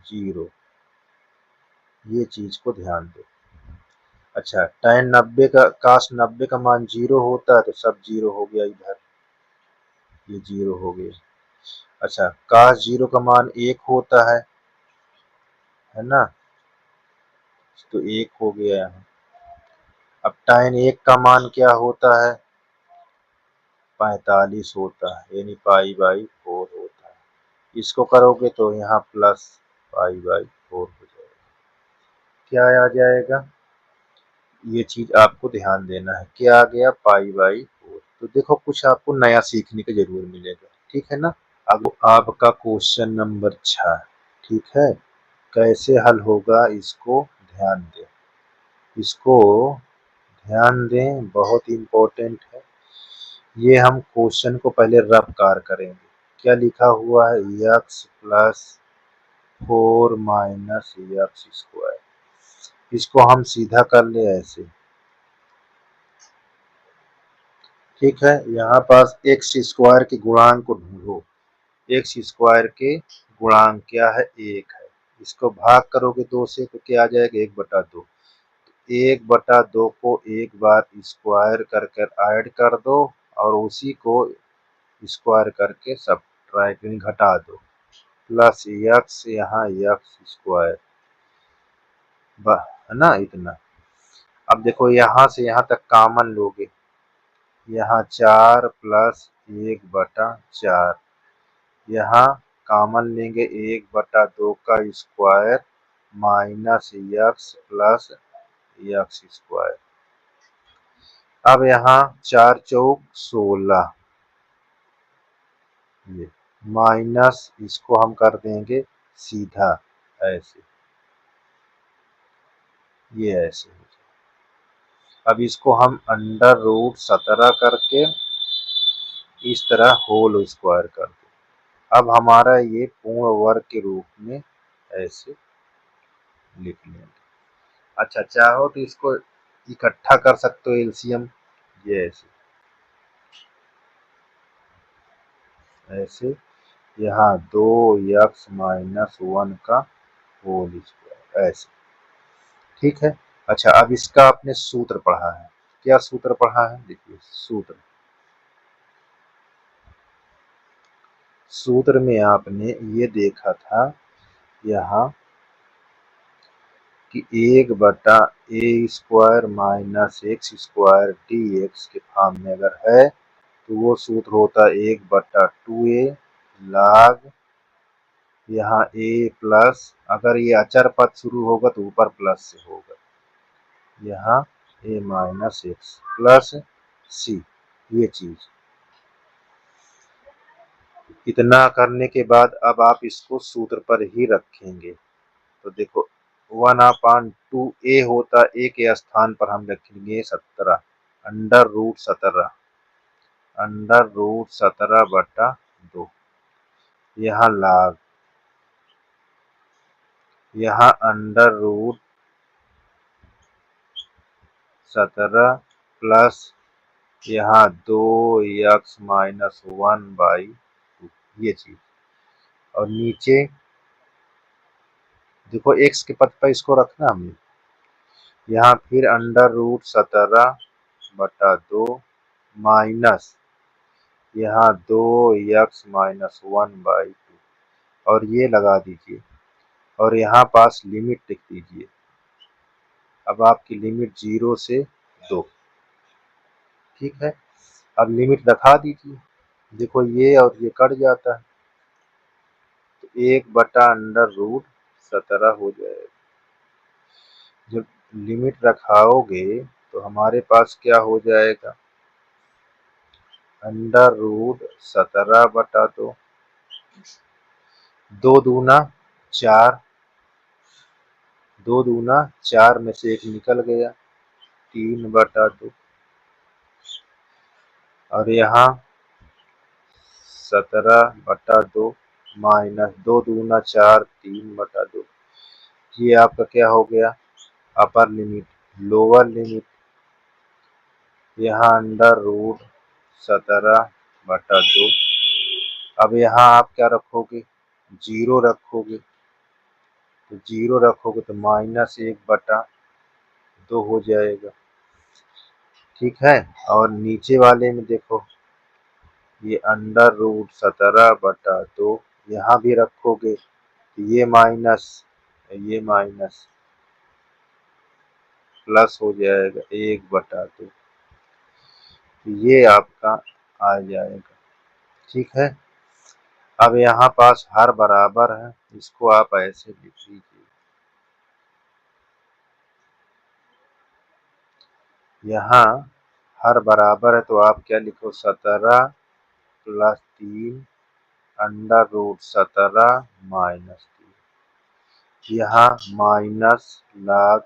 0, ये चीज को ध्यान दो। अच्छा tan 90 का cos 90 का मान 0 होता है तो सब 0 हो गया, इधर ये 0 हो गया। अच्छा cos 0 का मान 1 होता है ना, तो 1 हो गया यहाँ। अब tan 1 का मान क्या होता है, 45 होता है, यानी π/4 होता है। इसको करोगे तो यहाँ प्लस π/4 हो जाएगा। क्या आ जाएगा, ये चीज आपको ध्यान देना है, क्या आ गया π/4। तो देखो कुछ आपको नया सीखने को जरूर मिलेगा, ठीक है ना। अब आपका क्वेश्चन नंबर 6, ठीक है, कैसे हल होगा इसको ध्यान दें, इसको ध्यान दें, बहुत इम्पोर्टेंट है ये। हम क्वेश्चन को पहले रफ कार करेंगे। क्या लिखा हुआ है, x plus 4 minus x square, इसको हम सीधा कर ले ऐसे, ठीक है। यहाँ पास एक्स स्क्वायर के गुणांक को ढूंढो, एक्स स्क्वायर के गुणांक क्या है, 1 है। इसको भाग करोगे 2 से तो क्या आ जाएगा, 1/2। 1/2 को एक बार स्क्वायर कर कर ऐड कर दो और उसी को स्क्वायर करके सब्ट्रैक्ट घटा दो, प्लस एक्स यहाँ एक्स स्क्वायर, है ना इतना। अब देखो यहाँ से यहाँ तक कॉमन लोगे, यहाँ 4 प्लस 1/4, यहाँ कॉमन लेंगे 1/2 का square minus x plus x square. अब यहाँ 4 चौक 16, ये माइनस इसको हम कर देंगे सीधा ऐसे, ये ऐसे हो जाए। अब इसको हम √17 करके इस तरह होल स्क्वायर कर दो। अब हमारा ये पूर्ण वर्ग के रूप में ऐसे लिख लेंगे। अच्छा चाहो तो इसको इकट्ठा कर सकते हो एलसीएम, ये ऐसे ऐसे, यहाँ 2x माइनस 1 का होल स्क्वायर ऐसे, ठीक है। अच्छा अब इसका आपने सूत्र पढ़ा है, क्या सूत्र पढ़ा है, देखिए सूत्र में आपने ये देखा था यहाँ कि 1/a² minus x square dx के फॉर्म में अगर है तो वो सूत्र होता है 1/2a log, यहाँ a प्लस, अगर ये अचर पद शुरू होगा तो ऊपर प्लस से होगा, यहाँ a minus x plus c, ये चीज। इतना करने के बाद अब आप इसको सूत्र पर ही रखेंगे, तो देखो 1/2a होता, a के स्थान पर हम रखेंगे 17, √17/2, यहाँ log, यहाँ √17 प्लस यहाँ 2x माइनस 1/2 ये चीज। और नीचे देखो x के पद पर इसको रखना हमने। यहाँ फिर √17/2 माइनस यहाँ 2x माइनस 1/2 और ये लगा दीजिए और यहाँ पास लिमिट लिख दीजिए। अब आपकी लिमिट 0 से 2, ठीक है। अब लिमिट रखा दीजिए, देखो ये और ये कट जाता है तो 1/√17 हो जाएगा। जब लिमिट रखाओगे तो हमारे पास क्या हो जाएगा, √17/2, 2 दूना 4, 2 दूना 4 में से 1 निकल गया, 3/2 और यहाँ 17/2 माइनस 2 दूना 4, 3/2। ये आपका क्या हो गया, अपर लिमिट। लोअर लिमिट यहाँ √17/2। अब यहाँ आप क्या रखोगे, 0 रखोगे, तो 0 रखोगे तो -1/2 हो जाएगा, ठीक है। और नीचे वाले में देखो ये √17/2 यहाँ भी रखोगे तो ये माइनस प्लस हो जाएगा 1/2, तो ये आपका आ जाएगा, ठीक है। अब यहाँ पास हर बराबर है, इसको आप ऐसे लिख लीजिए। यहाँ हर बराबर है तो आप क्या लिखो, 17 + 3 √17 -3। यहाँ माइनस log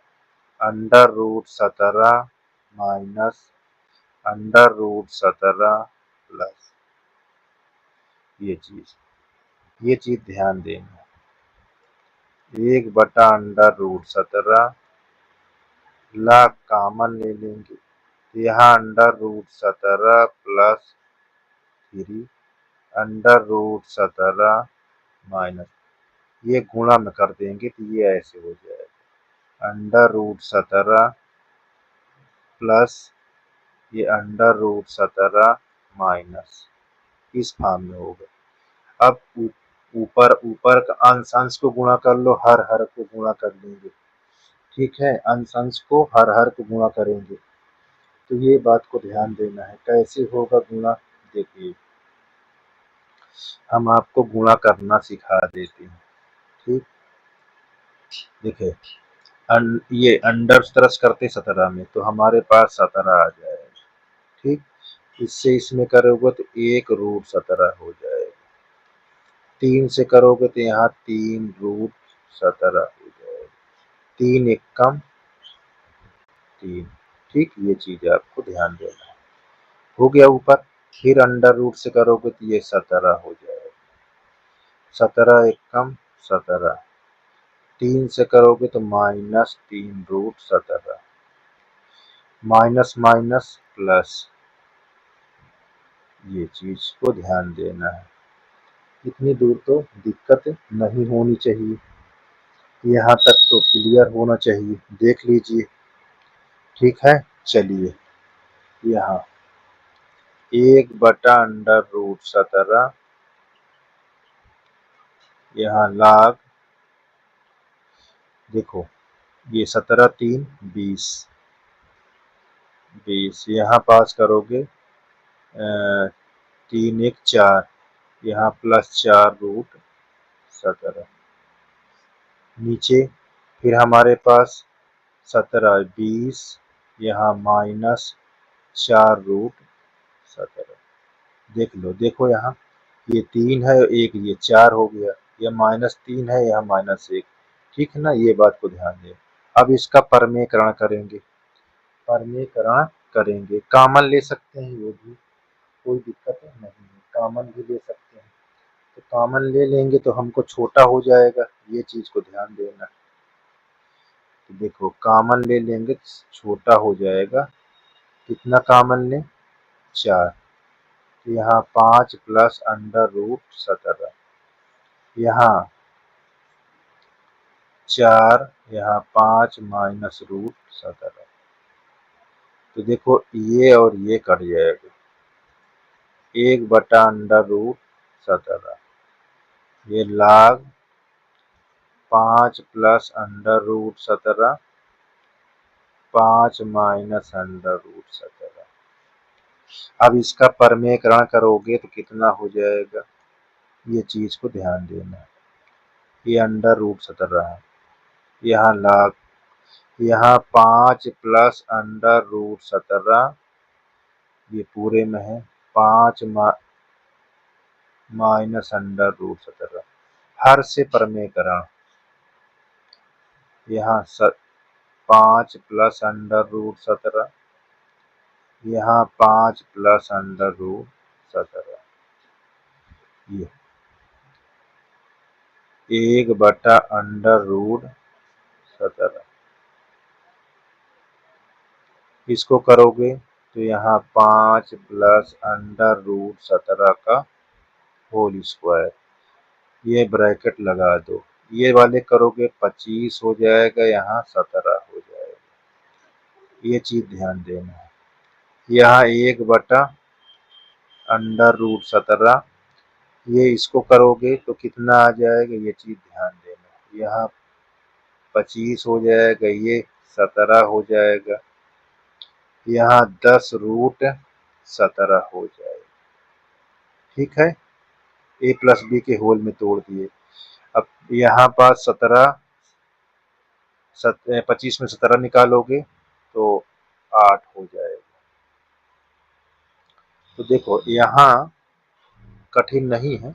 √17 माइनस √17 प्लस ये चीज ध्यान देना। 1/√17 log कॉमन ले लेंगे तो यहाँ √17 प्लस 3 √17 माइनस, ये गुणा में कर देंगे तो ये ऐसे हो जाएगा, √17 प्लस ये √17 माइनस, इस फॉर्म में होगा। अब ऊपर ऊपर का अंश अंश को गुणा कर लो, हर हर को गुणा कर लेंगे, ठीक है। अंश अंश को हर हर को गुणा करेंगे तो ये बात को ध्यान देना है। कैसे होगा गुणा, देखिए हम आपको गुणा करना सिखा देते हैं, ठीक। देखिए ये अंडर तरस करते 17 में तो हमारे पास 17 आ जाएगा, ठीक। इससे इसमें करोगे तो 1√17 हो जाएगा, 3 से करोगे तो यहाँ 3√17 हो जाएगा, 3 एकम 3, ठीक। ये चीज आपको ध्यान देना है। हो गया ऊपर, फिर अंडर रूट से करोगे तो ये 17 हो जाएगा, 17 एकम 17, 3 से करोगे तो -3√17, माइनस माइनस प्लस, ये चीज को ध्यान देना है। इतनी दूर तो दिक्कत नहीं होनी चाहिए, यहाँ तक तो क्लियर होना चाहिए, देख लीजिए, ठीक है। चलिए यहाँ 1/√17 यहाँ log, देखो ये 17 3 20, यहाँ पास करोगे 3 1 4, यहाँ प्लस 4√17, नीचे फिर हमारे पास 17 20, यहाँ -4√17। देख लो, देखो यहाँ ये 3 है, एक ये 4 हो गया, ये -3 है, यहाँ -1, ठीक है ना। ये बात को ध्यान दें। अब इसका परमेयकरण करेंगे, कॉमन ले सकते हैं, ये भी कोई दिक्कत नहीं है, कॉमन भी ले सकते हैं। तो कॉमन ले लेंगे तो हमको छोटा हो जाएगा, ये चीज को ध्यान देना। तो देखो कॉमन ले लेंगे छोटा हो जाएगा, कितना कॉमन लें, 4, यहाँ 5 प्लस अंडर रूट 17, यहाँ 4, यहाँ 5 माइनस रूट 17। तो देखो ये और ये कट जाएगा, 1 बटा अंडर रूट 17, ये log 5 plus under root 17, 5 minus under root 17। अब इसका परमेयकरण करोगे तो कितना हो जाएगा, ये चीज को ध्यान देना है। ये अंडर रूट 17 है, यहाँ log, यहाँ 5 प्लस अंडर रूट 17, ये पूरे में है 5 माइनस अंडर रूट 17, हर से परमेयकरण, यहाँ 5 प्लस अंडर रूट 17, यहाँ 5 प्लस अंडर रूट 17, ये 1 बटा अंडर रूट 17। इसको करोगे तो यहाँ 5 प्लस अंडर रूट 17 का होल स्क्वायर, ये ब्रैकेट लगा दो, ये वाले करोगे 25 हो जाएगा, यहाँ 17 हो जाएगा, ये चीज ध्यान देना है। यहाँ 1 बटा अंडर रूट 17, ये इसको करोगे तो कितना आ जाएगा, ये चीज ध्यान देना, यहाँ 25 हो जाएगा, ये 17 हो जाएगा, यहाँ 10 रूट 17 हो जाएगा। ठीक है, a प्लस बी के होल में तोड़ दिए। अब यहाँ पास 25 में 17 निकालोगे तो 8 हो जाएगा। तो देखो यहाँ कठिन नहीं है,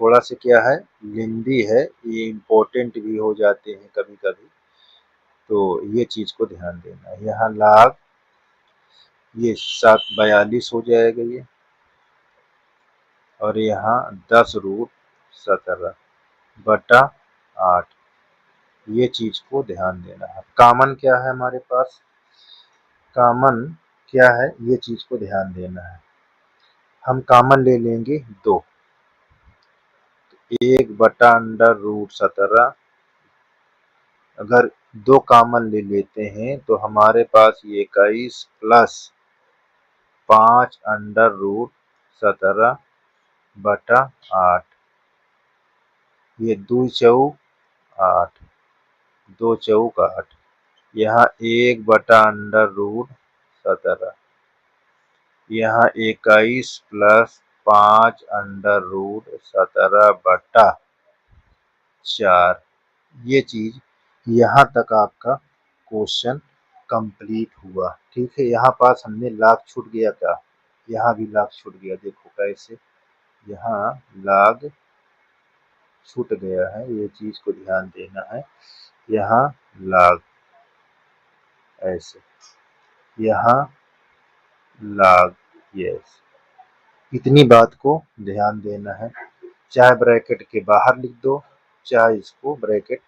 थोड़ा सा क्या है, लेंदी है, ये इम्पोर्टेंट भी हो जाते हैं कभी कभी, तो ये चीज को ध्यान देना है। यहाँ log ये 742 हो जाएगा ये, और यहाँ 10 रूट 17 बटा 8, ये चीज को ध्यान देना है। कॉमन क्या है हमारे पास, कॉमन क्या है, ये चीज को ध्यान देना है। हम कॉमन ले लेंगे 2, 1 बटा अंडर रूट 17, अगर 2 कॉमन ले लेते हैं तो हमारे पास ये 21 प्लस 5 अंडर रूट 17 बटा 8, ये 2 चौक 8, 2 चौक 8, यहाँ 1 बटा अंडर रूट 17, यहाँ 21 प्लस 5 अंडर रूट 17 बटा 4, ये चीज यहाँ तक आपका क्वेश्चन कंप्लीट हुआ। ठीक है, यहाँ पास हमने log छूट गया क्या, यहाँ भी log छूट गया, देखो कैसे, यहाँ log छूट गया है, ये चीज को ध्यान देना है। यहाँ log ऐसे, यहाँ log, यस, इतनी बात को ध्यान देना है। चाहे ब्रैकेट के बाहर लिख दो, चाहे इसको ब्रैकेट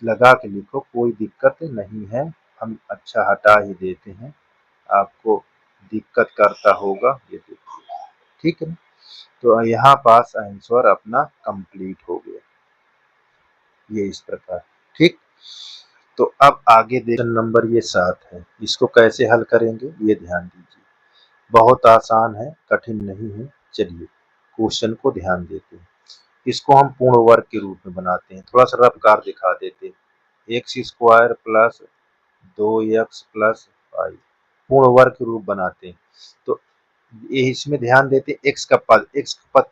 लगा के लिखो, कोई दिक्कत नहीं है, हम अच्छा हटा ही देते हैं, आपको दिक्कत करता होगा ये देखिए। ठीक है, तो यहाँ पास आंसर अपना कंप्लीट हो गया, ये इस प्रकार। ठीक, तो अब आगे क्वेश्चन नंबर ये 7 है, इसको कैसे हल करेंगे ये ध्यान दीजिए, बहुत आसान है, कठिन नहीं है। चलिए क्वेश्चन को ध्यान देते हैं, इसको हम पूर्ण वर्ग के रूप में बनाते हैं, थोड़ा सा रफ कार दिखा देते हैं। X square plus 2x plus 5 पूर्ण वर्ग के रूप बनाते हैं। तो ये इसमें ध्यान देते हैं, एक्स का पद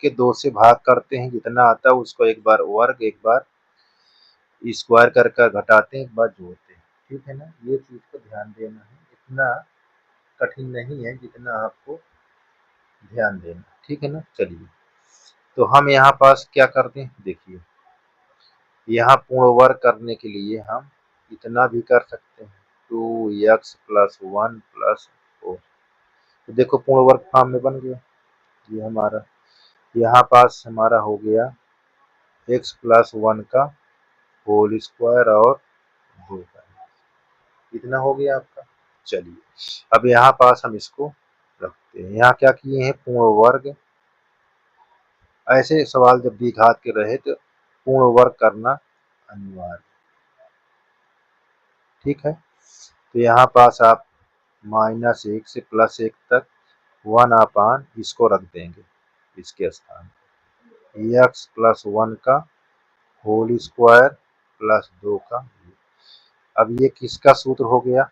के 2 से भाग करते हैं, जितना आता है उसको एक बार वर्ग, एक बार स्क्वायर करके घटाते हैं, एक बार जोड़ते हैं। ठीक है ना, ये चीज को ध्यान देना है, इतना कठिन नहीं है जितना आपको ध्यान देना। ठीक है ना, चलिए तो हम यहाँ पास क्या करते हैं, देखिए यहाँ पूर्ण वर्ग करने के लिए हम इतना भी कर सकते हैं, 2x प्लस 1 प्लस 4, तो देखो पूर्ण वर्ग फॉर्म में बन गया ये हमारा। यहाँ पास हमारा हो गया x प्लस 1 का होल स्क्वायर और 2 का, इतना हो गया आपका। चलिए अब यहाँ पास हम इसको रखते हैं। सकते हैं। यहाँ क्या किए हैं, पूर्ण वर्ग। ऐसे सवाल जब द्विघात के रहे तो पूर्ण वर्ग करना अनिवार्य, ठीक है। तो यहाँ पास आप -1 से +1 तक 1/, इसको रख देंगे इसके स्थान पर, x + 1 का होल स्क्वायर प्लस 2 का। अब ये किसका सूत्र हो गया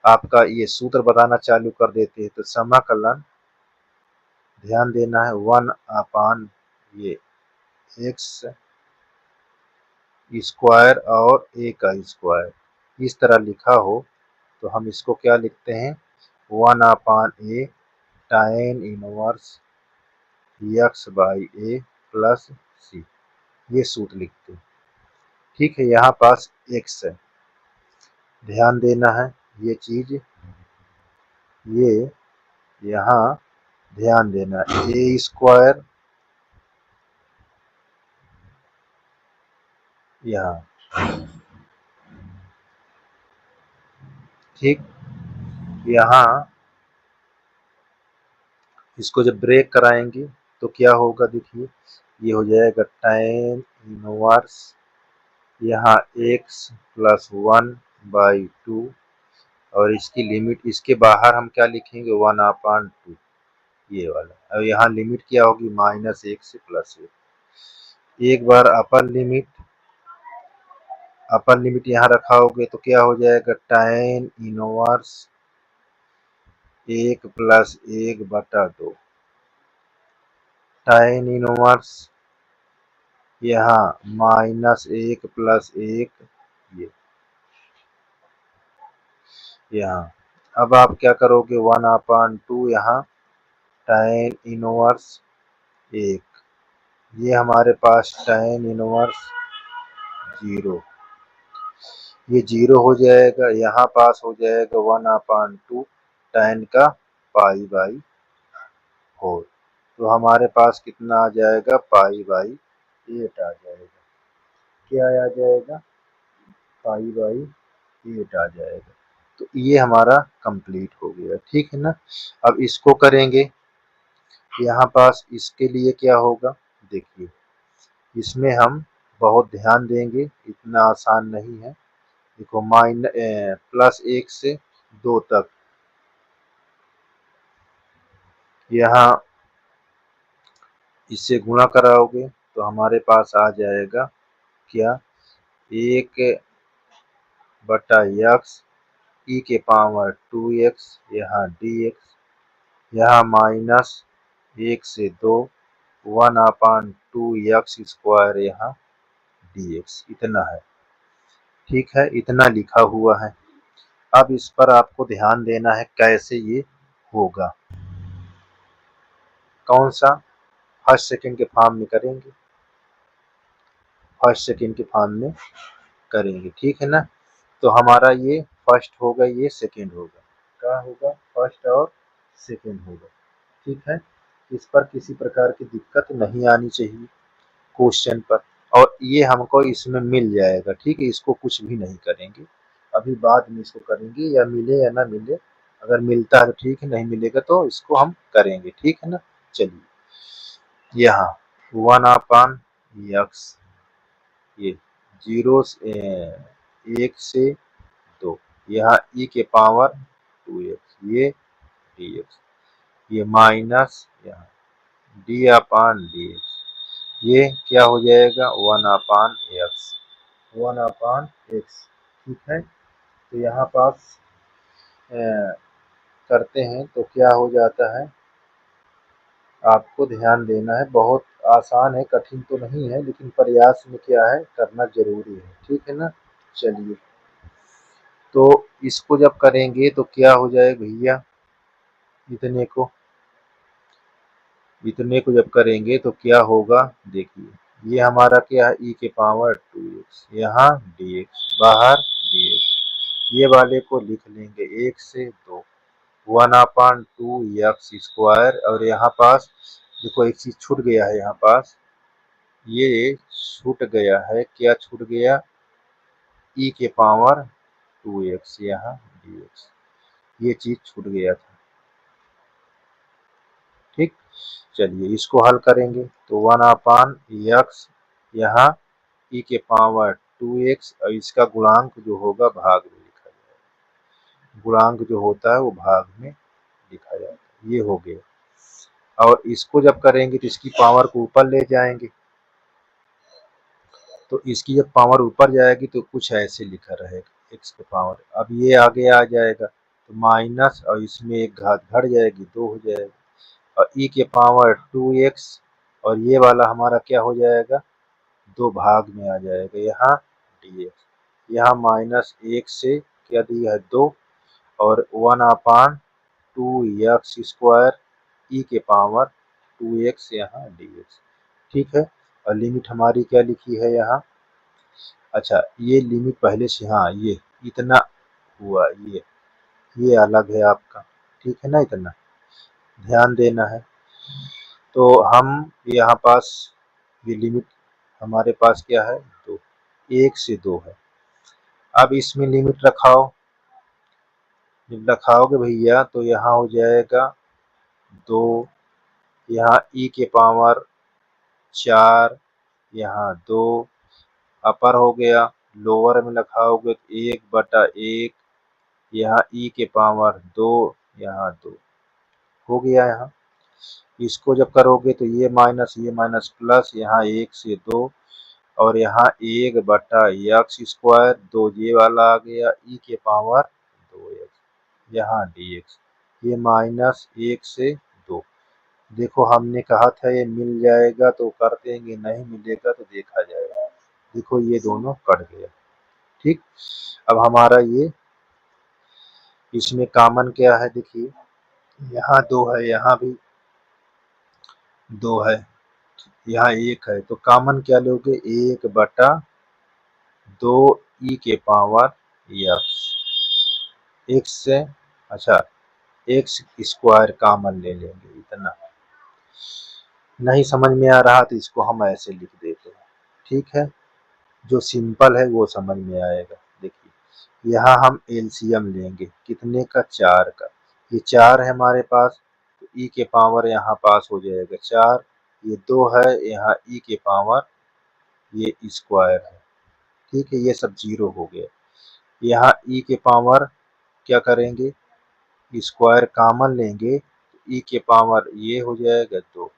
आपका, ये सूत्र बताना चालू कर देते हैं। तो समाकलन ध्यान देना है 1/, ये x स्क्वायर और a का स्क्वायर इस तरह लिखा हो तो हम इसको क्या लिखते हैं, 1/a tan inverse x/a plus c, ये सूत्र लिखते हैं, ठीक है। यहाँ पास x है, ध्यान देना है ये चीज, ये यहाँ ध्यान देना, a स्क्वायर यहाँ, ठीक। यहाँ इसको जब ब्रेक कराएंगे तो क्या होगा, देखिए ये हो जाएगा tan इनवर्स यहाँ x + 1/2 और इसकी लिमिट, इसके बाहर हम क्या लिखेंगे 1/2, ये वाला। और यहाँ लिमिट क्या होगी, -1 से +1। एक बार अपर लिमिट यहाँ रखाओगे तो क्या हो जाएगा, tan इनवर्स 1 + 1/2 tan इनवर्स यहाँ -1 + 1, ये यहाँ। अब आप क्या करोगे, 1/2 यहाँ tan इनवर्स 1, ये हमारे पास tan इनवर्स 0, ये 0 हो जाएगा। यहाँ पास हो जाएगा 1/2 tan का π/4, तो हमारे पास कितना आ जाएगा, π/8 आ जाएगा। क्या आ जाएगा, π/8 आ जाएगा। तो ये हमारा कंप्लीट हो गया, ठीक है ना। अब इसको करेंगे, यहाँ पास इसके लिए क्या होगा, देखिए इसमें हम बहुत ध्यान देंगे, इतना आसान नहीं है। देखो +1 से 2 तक, यहाँ इससे गुणा कराओगे तो हमारे पास आ जाएगा क्या, 1/x e⁻²x यहाँ dx, यहाँ -1 से 2 1/2x² यहाँ dx, इतना है, ठीक है। इतना लिखा हुआ है। अब इस पर आपको ध्यान देना है कैसे ये होगा, कौन सा, फर्स्ट सेकंड के फॉर्म में करेंगे, फर्स्ट सेकंड के फॉर्म में करेंगे, ठीक है ना। तो हमारा ये फर्स्ट होगा, ये सेकंड होगा, क्या होगा, फर्स्ट और सेकंड होगा, ठीक है। इस पर किसी प्रकार की दिक्कत नहीं आनी चाहिए क्वेश्चन पर, और ये हमको इसमें मिल जाएगा, ठीक है। इसको कुछ भी नहीं करेंगे, अभी बाद में इसको करेंगे, या मिले या ना मिले, अगर मिलता है तो ठीक है, नहीं मिलेगा तो इसको हम करेंगे, ठीक है ना। चलिए यहाँ 1/x, ये 0 से 1 से 2, यहाँ e⁻²x, ये dx, ये माइनस यहाँ d/dx, ये क्या हो जाएगा 1/x, 1/x, ठीक है। तो यहाँ पास करते हैं तो क्या हो जाता है, आपको ध्यान देना है, बहुत आसान है, कठिन तो नहीं है, लेकिन प्रयास में क्या है, करना जरूरी है, ठीक है ना। चलिए, तो इसको जब करेंगे तो क्या हो जाएगा भैया, इतने को जब करेंगे तो क्या होगा, देखिए ये हमारा क्या है, e⁻²x, यहाँ dx, बाहर dx, ये वाले को लिख लेंगे 1 से 2 1/2x², और यहाँ पास देखो एक चीज छूट गया है, यहाँ पास ये छूट गया है, क्या छूट गया, e⁻²x यहाँ dx, ये चीज छूट गया था, चलिए इसको हल करेंगे तो 1/x यहाँ e के पावर 2x और इसका गुणांक जो होगा भाग में लिखा जाएगा। गुणांक जो होता है वो भाग में लिखा जाएगा। ये हो गया। और इसको जब करेंगे तो इसकी पावर को ऊपर ले जाएंगे, तो इसकी जब पावर ऊपर जाएगी तो कुछ ऐसे लिखा रहेगा x के पावर। अब ये आगे आ जाएगा तो माइनस और इसमें एक घात घट जाएगी, 2 हो जाएगा और e के पावर 2x और ये वाला हमारा क्या हो जाएगा, 2 भाग में आ जाएगा यहाँ dx। यहाँ -1 से क्या दिया है 2 और 1/2x² e के पावर 2x यहाँ dx। ठीक है। और लिमिट हमारी क्या लिखी है यहाँ, अच्छा ये लिमिट पहले से, हाँ ये इतना हुआ, ये अलग है आपका, ठीक है ना, इतना ध्यान देना है। तो हम यहाँ पास ये लिमिट हमारे पास क्या है 2, 1 से 2 है। अब इसमें लिमिट रखाओ, जब रखाओगे भैया तो यहाँ हो जाएगा 2, यहाँ e के पावर 4, यहाँ 2 अपर हो गया, लोअर में रखाओगे तो 1/1, यहाँ e के पावर 2, यहाँ 2 हो गया। यहाँ इसको जब करोगे तो ये माइनस प्लस, यहाँ 1 से 2 और यहाँ 1/x², 2 ये वाला आ गया e के पावर 2x यहाँ dx। ये -1 से 2। देखो हमने कहा था ये मिल जाएगा तो कर देंगे, नहीं मिलेगा तो देखा जाएगा। देखो ये दोनों कट गया। ठीक। अब हमारा ये इसमें कॉमन क्या है, देखिए यहाँ 2 है, यहाँ भी 2 है, यहाँ 1 है, तो कॉमन क्या लोगे 1/2 e के पावर x से, अच्छा x² कॉमन ले लेंगे। इतना नहीं समझ में आ रहा तो इसको हम ऐसे लिख देते हैं, ठीक है। जो सिंपल है वो समझ में आएगा। देखिए यहाँ हम एलसीएम लेंगे कितने का, 4 का। ये 4 है हमारे पास तो e के पावर यहाँ पास हो जाएगा 4, ये 2 है, यहाँ e के पावर ये स्क्वायर है, ठीक है। ये सब 0 हो गया। यहाँ e के पावर क्या करेंगे, स्क्वायर कॉमन लेंगे तो e के पावर ये हो जाएगा 2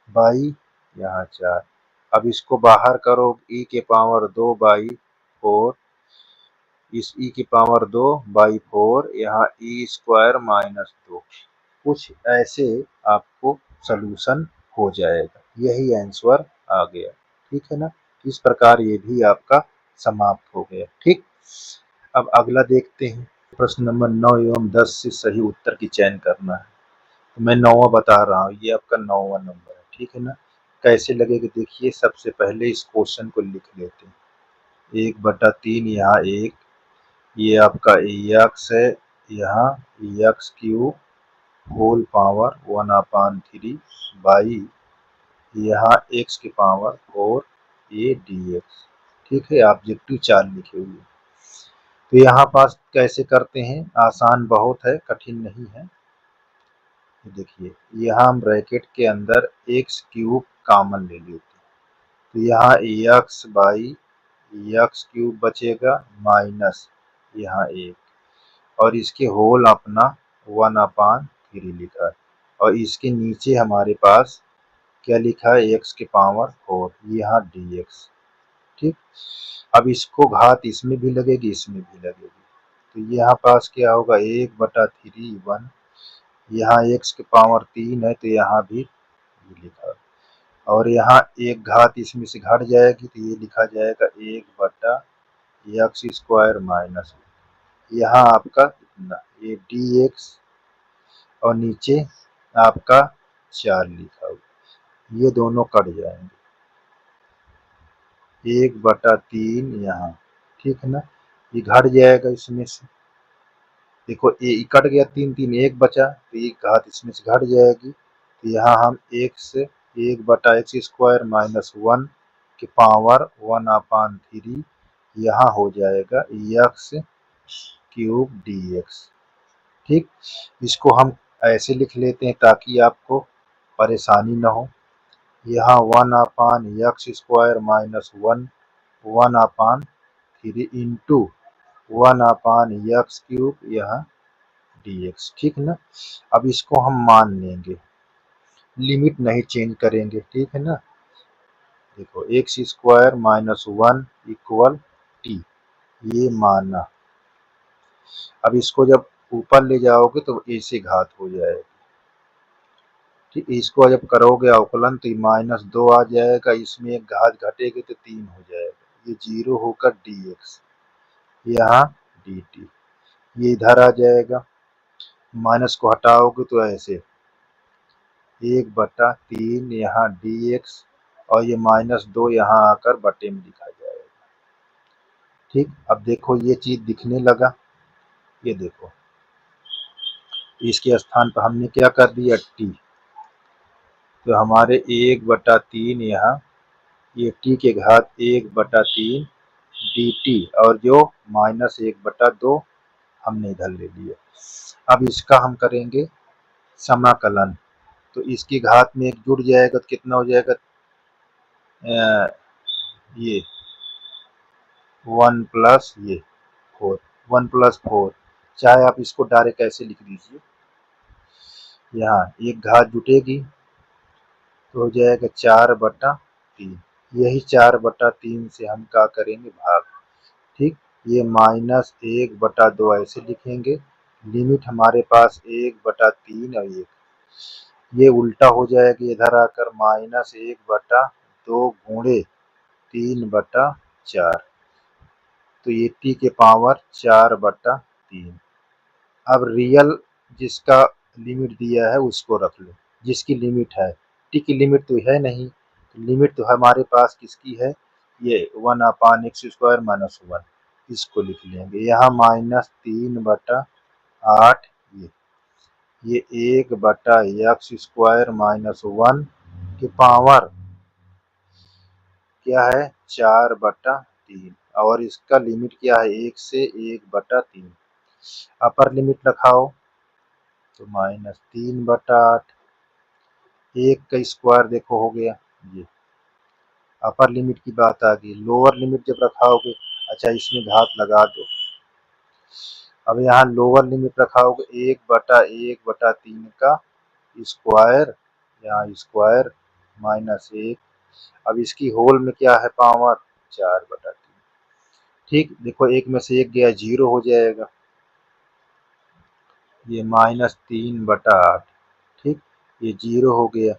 बाई यहाँ 4। अब इसको बाहर करो, e के पावर 2/4, इस e की पावर 2/4, यहाँ e² -2। कुछ ऐसे आपको सलूशन हो जाएगा। यही आंसर आ गया, ठीक है ना। इस प्रकार ये भी आपका समाप्त हो गया। ठीक। अब अगला देखते हैं। प्रश्न नंबर 9 एवं 10 से सही उत्तर की चयन करना है। तो मैं 9वां बता रहा हूँ, ये आपका 9वां नंबर है, ठीक है ना। कैसे लगेगा देखिए, सबसे पहले इस क्वेश्चन को लिख लेते हैं। 1/3 यहाँ 1, ये आपका x है, यहाँ x³ होल पावर 1/3 बाई यहाँ x की पावर 4 ये dx। ठीक है। ऑब्जेक्टिव 4 लिखे हुए। तो यहाँ पास कैसे करते हैं, आसान बहुत है, कठिन नहीं है। देखिए यहाँ हम ब्रैकेट के अंदर x³ कॉमन ले लेते हैं, तो यहाँ x/x³ बचेगा माइनस यहाँ 1 और इसके होल अपना 1/3 लिखा है और इसके नीचे हमारे पास क्या लिखा है, x के पावर 4 यहाँ dx। ठीक। अब इसको घात इसमें भी लगेगी, इसमें भी लगेगी, तो यहाँ पास क्या होगा 1/3 1, यहाँ x के पावर 3 है तो यहाँ भी लिखा, और यहाँ एक घात इसमें से घट जाएगी तो ये लिखा जाएगा 1/x² माइनस, यहाँ आपका इतना ये dx और नीचे आपका 4 लिखा हुआ, ये दोनों कट जाएंगे, 1/3 यहाँ, ठीक है ना। ये घट जाएगा इसमें से, देखो ये कट गया, 3 3 1 बचा तो एक घात इसमें से घट जाएगी, तो यहाँ हम 1/x² माइनस 1 के पावर 1/3 यहाँ हो जाएगा x³ dx। ठीक। इसको हम ऐसे लिख लेते हैं ताकि आपको परेशानी न हो। यहाँ 1/x² माइनस 1/3 इंटू 1/x³ यहाँ dx, ठीक है ना। अब इसको हम मान लेंगे, लिमिट नहीं चेंज करेंगे, ठीक है ना। देखो x² माइनस 1 इक्वल t, ये माना। अब इसको जब ऊपर ले जाओगे तो ऐसे घात हो जाएगा, ठीक। इसको जब करोगे अवकलन तो -2 आ जाएगा, इसमें एक घात घटेगी तो 3 हो जाएगा, ये 0 होकर dx, यहाँ dt, ये इधर आ जाएगा। माइनस को हटाओगे तो ऐसे 1/3 यहाँ dx, और ये -2 यहाँ आकर बटे में लिखा जाएगा, ठीक। अब देखो ये चीज दिखने लगा, ये देखो इसके स्थान पर हमने क्या कर दिया t, तो हमारे 1/3 यहाँ ये t के घात 1/3 dt, और जो -1/2 हमने इधर ले लिया। अब इसका हम करेंगे समाकलन, तो इसकी घात में एक जुड़ जाएगा तो कितना हो जाएगा, ये 1 प्लस ये 4, 1 प्लस 4, चाहे आप इसको डायरेक्ट ऐसे लिख दीजिए, यहाँ एक घात जुटेगी तो हो जाएगा 4/3, यही 4/3 से हम क्या करेंगे भाग, ठीक। ये -1/2 ऐसे लिखेंगे, लिमिट हमारे पास 1/3 और 1, ये उल्टा हो जाएगा इधर आकर -1/2 गुणे 3/4, तो ये t के पावर 4/3। अब रियल जिसका लिमिट दिया है उसको रख लो, जिसकी लिमिट है, t की लिमिट तो है नहीं, लिमिट तो हमारे पास किसकी है, ये 1/x² माइनस 1, इसको लिख लेंगे। यहाँ -3/8, ये 1/x² माइनस 1 की पावर क्या है 4/3, और इसका लिमिट क्या है 1 से 1/3। अपर लिमिट रखाओ तो -3/8, 1 का स्क्वायर देखो हो गया, ये अपर लिमिट की बात आ गई। लोअर लिमिट जब रखाओगे, अच्छा इसमें घात लगा दो, अब यहाँ लोअर लिमिट रखाओगे 1/1/3 का स्क्वायर, यहाँ स्क्वायर -1, अब इसकी होल में क्या है पावर 4/3, ठीक। देखो एक में से एक गया 0 हो जाएगा, ये -3/8, ठीक, ये 0 हो गया।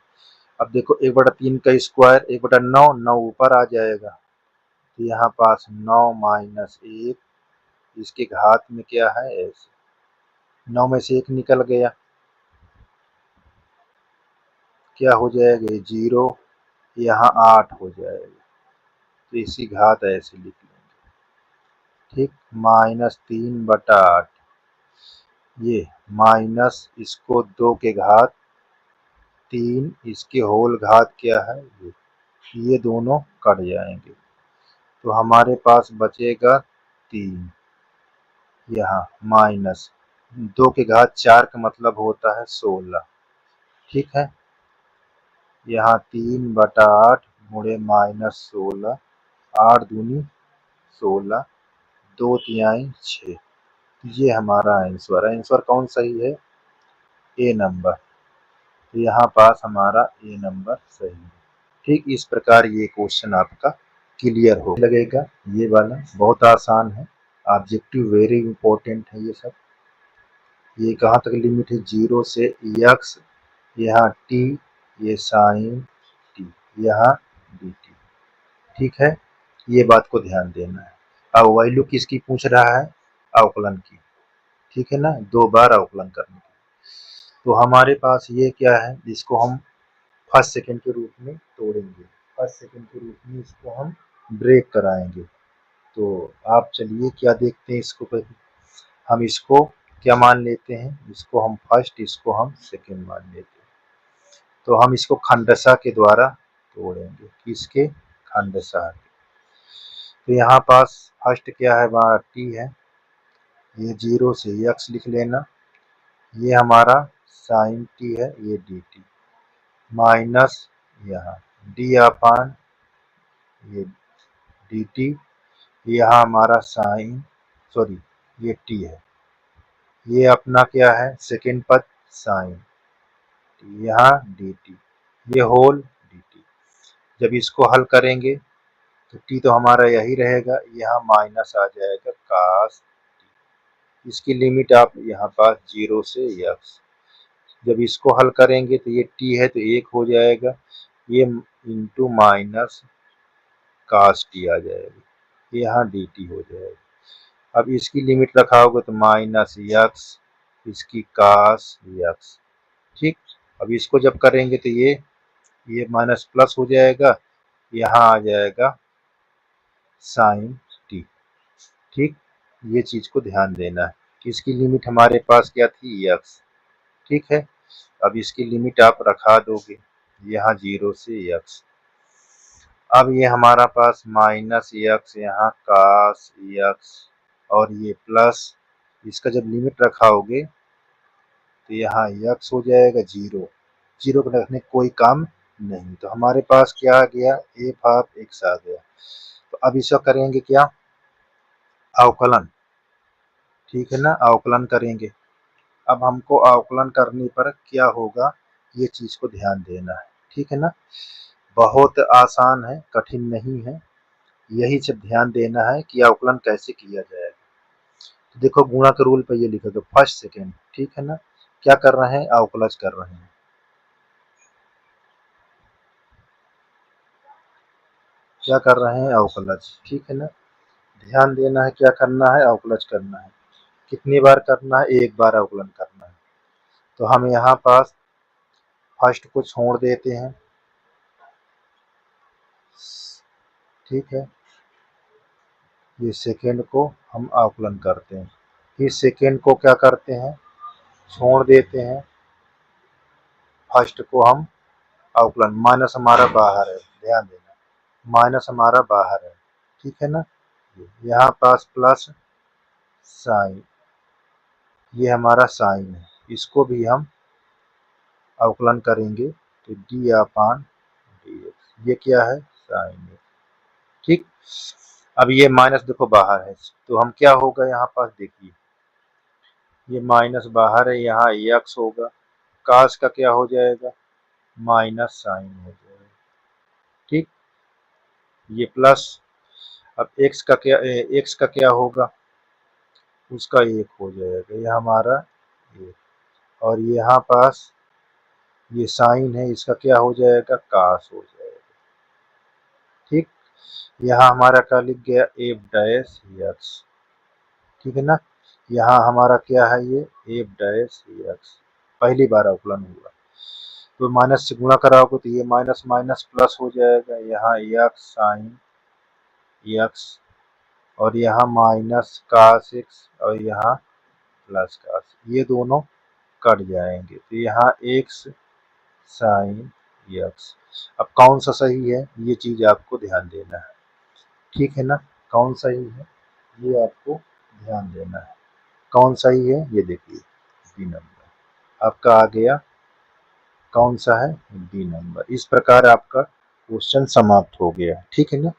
अब देखो 1/3 का स्क्वायर 1/9, 9 ऊपर आ जाएगा, तो यहाँ पास 9 -1, इसके घात में क्या है ऐसे, 9 में से 1 निकल गया, क्या हो जाएगा 0, यहाँ 8 हो जाएगा, तो इसी घात ऐसे लिख लेंगे, ठीक। -3/8, ये माइनस इसको 2 के घात 3, इसके होल घात क्या है ये दोनों कट जाएंगे, तो हमारे पास बचेगा 3, यहाँ माइनस 2 के घात 4 का मतलब होता है 16, ठीक है। यहाँ 3/8 गुणे -16, 8 दूनी 16, 2 तिहाई 6, ये हमारा आंसर। आंसर कौन सही है, ए नंबर, तो यहाँ पास हमारा ए नंबर सही है, ठीक। इस प्रकार ये क्वेश्चन आपका क्लियर हो लगेगा, ये वाला बहुत आसान है, ऑब्जेक्टिव वेरी इंपॉर्टेंट है ये सब। ये कहाँ तक लिमिट है 0 से x, यहाँ t, ये साइन t, यहाँ dt, ठीक है। ये बात को ध्यान देना है। अब वैल्यू किसकी पूछ रहा है, अवकलन की, ठीक है ना, 2 बार अवकलन करने की। तो हमारे पास ये क्या है, जिसको हम फर्स्ट सेकंड के रूप में तोड़ेंगे, फर्स्ट सेकंड के रूप में इसको हम ब्रेक कराएंगे। तो आप चलिए क्या देखते हैं, इसको पहले हम इसको क्या मान लेते हैं, इसको हम फर्स्ट, इसको हम सेकंड मान लेते हैं। तो हम इसको खंडशः के द्वारा तोड़ेंगे, किसके, खंडशः के। तो यहाँ पास फर्स्ट क्या है, हमारा टी है, ये 0 से x लिख लेना, ये हमारा साइन टी है, ये dt, माइनस यहाँ डी अपान ये डी टी, यहाँ हमारा साइन, सॉरी ये टी है, ये अपना क्या है सेकेंड पद साइन, यहाँ डी टी, ये होल डी टी। जब इसको हल करेंगे तो टी तो हमारा यही रहेगा, यहाँ माइनस आ जाएगा कास, इसकी लिमिट आप यहाँ पास 0 से x। जब इसको हल करेंगे तो ये टी है तो 1 हो जाएगा, ये इंटू माइनस कास टी आ जाएगा, यहाँ डी टी हो जाएगा। अब इसकी लिमिट रखा होगा तो माइनस यक्स, इसकी कास यक्स। ठीक, अब इसको जब करेंगे तो ये माइनस प्लस हो जाएगा, यहाँ आ जाएगा साइन टी। ठीक, ये चीज को ध्यान देना है कि इसकी लिमिट हमारे पास क्या थी यक्स। ठीक है, अब इसकी लिमिट आप रखा दोगे यहाँ 0 से यक्स। अब ये हमारा पास माइनस यक्स, यहाँ कास यक्स और ये प्लस, इसका जब लिमिट रखाओगे तो यहाँ यक्स हो जाएगा 0, 0 को रखने कोई काम नहीं, तो हमारे पास क्या आ गया एफ ऑफ एक्स आ गया। तो अब इसका करेंगे क्या अवकलन, ठीक है ना, अवकलन करेंगे। अब हमको अवकलन करने पर क्या होगा ये चीज को ध्यान देना है, ठीक है ना, बहुत आसान है, कठिन नहीं है, यही सब ध्यान देना है कि अवकलन कैसे किया जाएगा। तो देखो गुणा के रूल पे ये लिखा गया फर्स्ट सेकेंड, ठीक है ना, क्या कर रहे हैं अवकलज कर रहे हैं, क्या कर रहे हैं अवकलज, ठीक है ना, ध्यान देना है क्या करना है अवकलज करना है। कितनी बार करना है एक बार अवकलन करना है। तो हम यहाँ पास फर्स्ट को छोड़ देते हैं, ठीक है, ये सेकेंड को हम अवकलन करते हैं, फिर सेकेंड को क्या करते हैं छोड़ देते हैं, फर्स्ट को हम अवकलन, माइनस हमारा बाहर है, ध्यान देना माइनस हमारा बाहर है, ठीक है ना, यहाँ पास प्लस साइन, ये हमारा साइन है, इसको भी हम अवकलन करेंगे तो डी अपान डी एक्स, ये क्या है साइन एक्स। ठीक, अब ये माइनस देखो बाहर है तो हम क्या होगा यहाँ पास देखिए, ये माइनस बाहर है, यहाँ एक्स होगा, कास का क्या हो जाएगा माइनस साइन हो जाएगा। ठीक, ये प्लस, अब एक्स का क्या होगा उसका 1 हो जाएगा, ये हमारा 1, और यहाँ पास ये साइन है इसका क्या हो जाएगा कास हो जाएगा। ठीक, यहाँ हमारा क्या लिख गया एफ डैश एक्स, ठीक है ना, यहाँ हमारा क्या है ये एफ डैश एक्स, पहली बार अवकलन हुआ तो माइनस से गुणा कराओगे तो ये माइनस माइनस प्लस हो जाएगा, यहाँ एक्स साइन एक्स और यहाँ माइनस कास एक्स और यहाँ प्लस कास, ये दोनों कट जाएंगे तो यहाँ एक्स साइन एक्स। अब कौन सा सही है ये चीज आपको ध्यान देना है, ठीक है ना, कौन सही है ये आपको ध्यान देना है, कौन सही है ये देखिए बी नंबर आपका आ गया, कौन सा है बी नंबर। इस प्रकार आपका क्वेश्चन समाप्त हो गया, ठीक है ना।